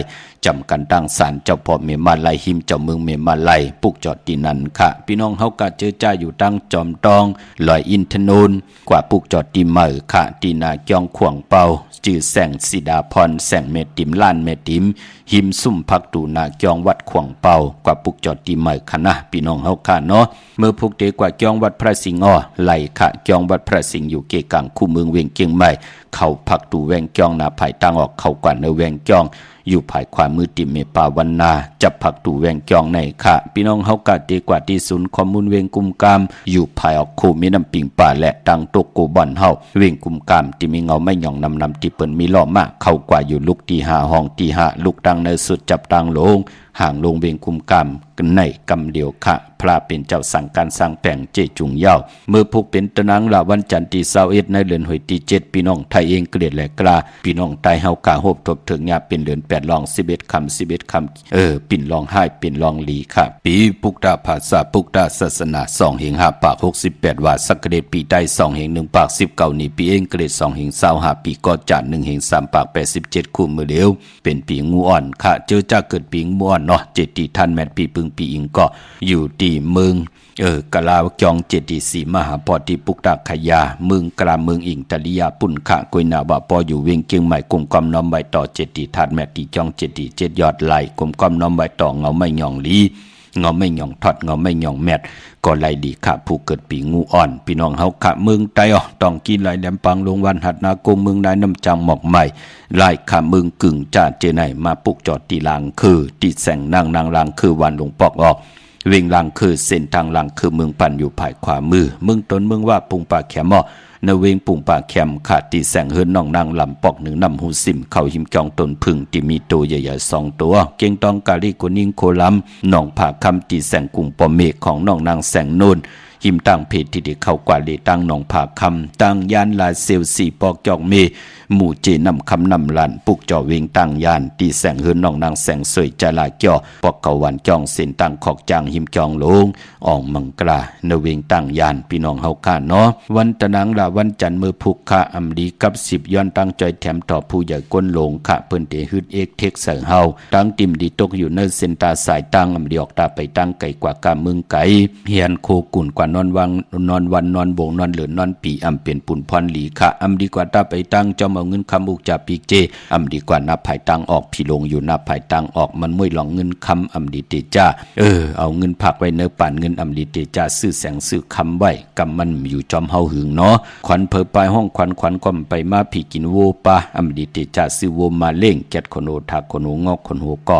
จำกันตั้งศาลเจ้าพ่อเมมาไลหิมเจ้าเมืองเมมาไลปุกจอดที่นั่นค่ะพี่น้องเฮากะเจอจ้าอยู่ตั้งจอมตองลอยอินทนนกว่าปุกจอดที่เมือค่ะที่นาเกียงขวางเปาจื่อแสงสีดาพรแสงเมติมล้านเมติมหิมซุ่มพักตูนาเกียงวัดขวางเปากว่าปุกจอดที่เมือค่ะนะพี่น้องเฮาค่ะเนาะเมื่อพุกเดกว่าเกียงวัดพระสิงห์ไหลค่ะเกียงวัดพระสิงห์อยู่เกกังคู่เมืองเวียงเกียงใหม่เขาพักตูแวงเกียงนาภายตั้งออกเขากว่าในแวงเกียงอยู่ภายขวามือติเมปาวันนาจับผักตูแวงเกียงในค่ะพี่น้องเฮากะเดกว่าที่ศูนย์ข้อมูลเวียงกุมกามอยู่ภายออกโคมีน้ำปิงป่าและตังตกโกบอนเฮาเวียงกุมกามที่มีเงาไม่หย่องนำที่เปิ้นมีล้อมากเข้ากว่าอยู่ลุกที่5ห้องที่5ลุกตังในสุดจับตังลงห่างลงเวียงกุมกามในกำเดียวค่ะพระเป็นเจ้าสั่งการสร้างแปลงเจจุงเย้าเมื่อพุกเป็นตะนังละวันจันทร์ที่21ในเดือนหอยที่7พี่น้องไทยเองเกลียดแหลกลาพี่น้องไทยเฮากะโฮบทบถึงญาเป็นเดือน8ลอง11คำปิ่นลองให้ปิ่นลองหลีค่ะปีปุกดาภาษาปุกดาศาสนา2เหง5ปาก68ว่าสักเดชปีใต้2เหง1ปาก19นี่ปีเองเกลียด2เหง25ปีก็จัด1เหง3ปาก87คู่มือเดียวเป็นปีงูอ่อนค่ะเจอจะเกิดปีงูอ่อนเนาะเจติท่านแม่นปีปึงปีอิงก็อยู่ที่เมืองกะลาวจองเจดีสีมหาปอติปุกตาขยาเมืองกลางเมืองอิงตะลิยาปุ่นขะกุยนาบะปออยู่เวียงเกียงใหม่กลมกอมน้อมใบต่อเจดีธาตุแม่ติจองเจดี7ยอดไหลกลมกอมน้อมใบต่อเงาไม่หย่องลีเงาไม่หย่องทอดเงาไม่หย่องแมดก็ไหลดีขะผู้เกิดปีงูอ่อนพี่น้องเฮาขะเมืองไตต้องกินไหลแหลมปังลงวันหัดนากงเมืองนายน้ำจังหมอกใหม่ไหลขะเมืองกึ่งจ้าเจไหนมาปุกจอดตีลางคือตีแสงนางลางคือวันหลวงปอกออกเวียงลังคือเส้นทางลังคือเมืองปั่นอยู่ภายขวามือเมืองต้นเมืองว่าปุงปากแขมในเวียงปุงปากแขมขาดตีแสงเฮิรนน้องนางลำปอกหนึ่งนำหูสิมเข้าหิมจองต้นพึ่งที่มีตัวใหญ่ๆ2ตัวเก่งตองกาลีกุนิงโคลัมน้องผาคำตีแสงกุ่งปอเมฆของน้องนางแสงโนน หิมตั้งเพจที่ได้เข้ากว่าเลยตั้งหนองผาคำตั้งยานลาเซลสีปอกจอกเมหมู่เจนำคำนำลันปุกจ่อเวงตั้งยานตีแสงเฮือนน้องนางแสงสวยจาลาเกี่ยวปอกเกาวันจองเส้นตั้งขอกจางหิมจองลงอ่องมังกลาเนเวงตั้งยานพี่น้องเฮาค่ะเนาะวันตะนังละวันจันทร์มือพุกค่ะอำลีกับ10ย้อนตั้งใจแถมต่อผู้ใหญ่ก้นลงค่ะเพิ่นเตฮึดเอกเทกเสเฮาตั้งติมดีตกอยู่ในเส้นตาสายตั้งอำลีออกตาไปตั้งไก่กว่ากาเมืองไก่เฮียนโคกุ่นกว่านอนวังนอนวันนอนบงนอนเหลือนอนปีอำเป็นปุ่นพรหลีค่ะอำดีกว่าตาไปตั้งเจ้าเอาเงินคำอุกจากปีเจอำดีกว่านับภายตั้งออกพี่ลงอยู่นับภายตั้งออกมันมุ่ยหลองเงินคำอำดีเตจ้าเอาเงินผักไว้เนื้อป่านเงินอำดีเตจ้าซื้อแสงซื้อคำไว้กำมันอยู่จอมเฮาหึงเนาะขวัญเพอปลายห้องขวัญก้มไปมาพี่กินโวปะอำดีเตจ้าซื้อโวมาเล่งแกดคนโอทักคนโองอกคนหัวก็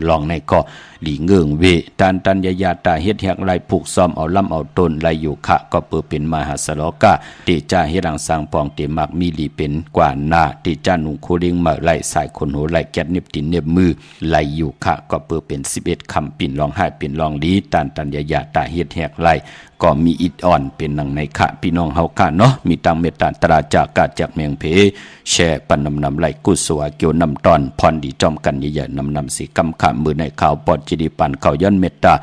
ลองในก็หลีเงื่งเวตันยาตาเฮ็ดแหกไหลผูกซ้อมเอาล่ำเอาต้นไหลอยู่ขะก็เปิดเป็นมหาสลอกะเตจ้าเฮ็ดรังสร้างปองเตมักมีหลีเป็นกว่าหน้าเตจ้าหนุ่งโคเลิงมาไหลสายคนโหไหลแกดเน็บตินเน็บมือไหลอยู่ขะก็เปิดเป็น11คำปิ่นร้องไห้ปิ่นร้องลีตันยาตาเฮ็ดแหกไหลก็มีอิดอ่อนเป็นหนังในขะพี่น้องเฮาค่ะเนาะมีตังเมตตาตราจากกาจากเมียงเพแช่ปันนำไหลกุศวเกี่ยวนำตอนพรดีจอมกันใหญ่ๆนำสีกำขะมือในข่าวปอดจิดีปันเขาย้อนเมตตา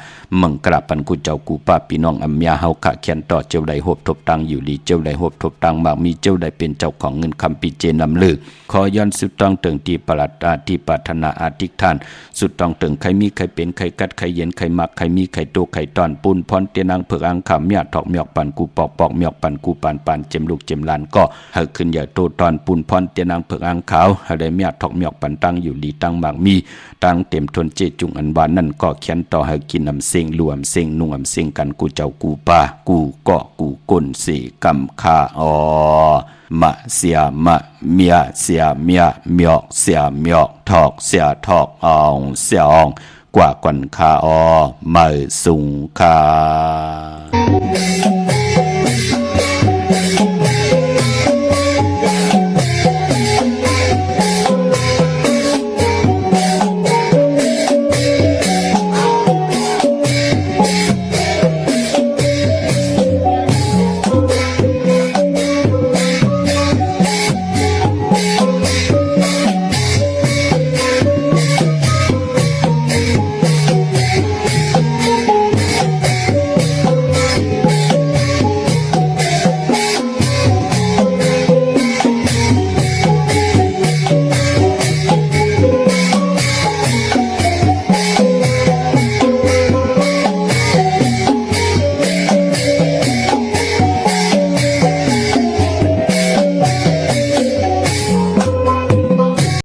มังกราปันกูเจ้ากูป้าพี่น้องอัมยาเฮาขะเขียนต่อเจ้าใดโหบทบตังอยู่ลีเจ้าใดโหบทบตังมากมีเจ้าใดเป็นเจ้าของเงินคำปีเจนำลือขอย้อนสุดต้องเติงที่ปรัดอาที่ปรารถนาอาทิกทานสุดต้องเติงใครมีใครเป็นใครกัดใครเย็นใครมักใครมีใครโตใครตอนปูนพรเตียนางเผือกอังขำยาถอกเมียกปันกูปอกเมียกปันกูปันเจมลูกเจมลานก็ให้ขึ้นอย่าโตตอนปูนพรเตียนางเผือกอังขาวให้ได้เมียถอกเมียกปันตั้งอยู่ลีตั้งมากมีตั้งเต็มทนเจจุงอันบานนั่นก็เขียนต่อให้กินน้ำเซ็งรวมเซ็งนุ่งน้ำเซ็งกันกูเจ้ากูป้ากูก็กูก้นเสกำคามะเสียมะเมียเสียเมียเมียกเสียเมียกถอกเสียถอกอองเสียอองกว่าก่อนคามาสุงคา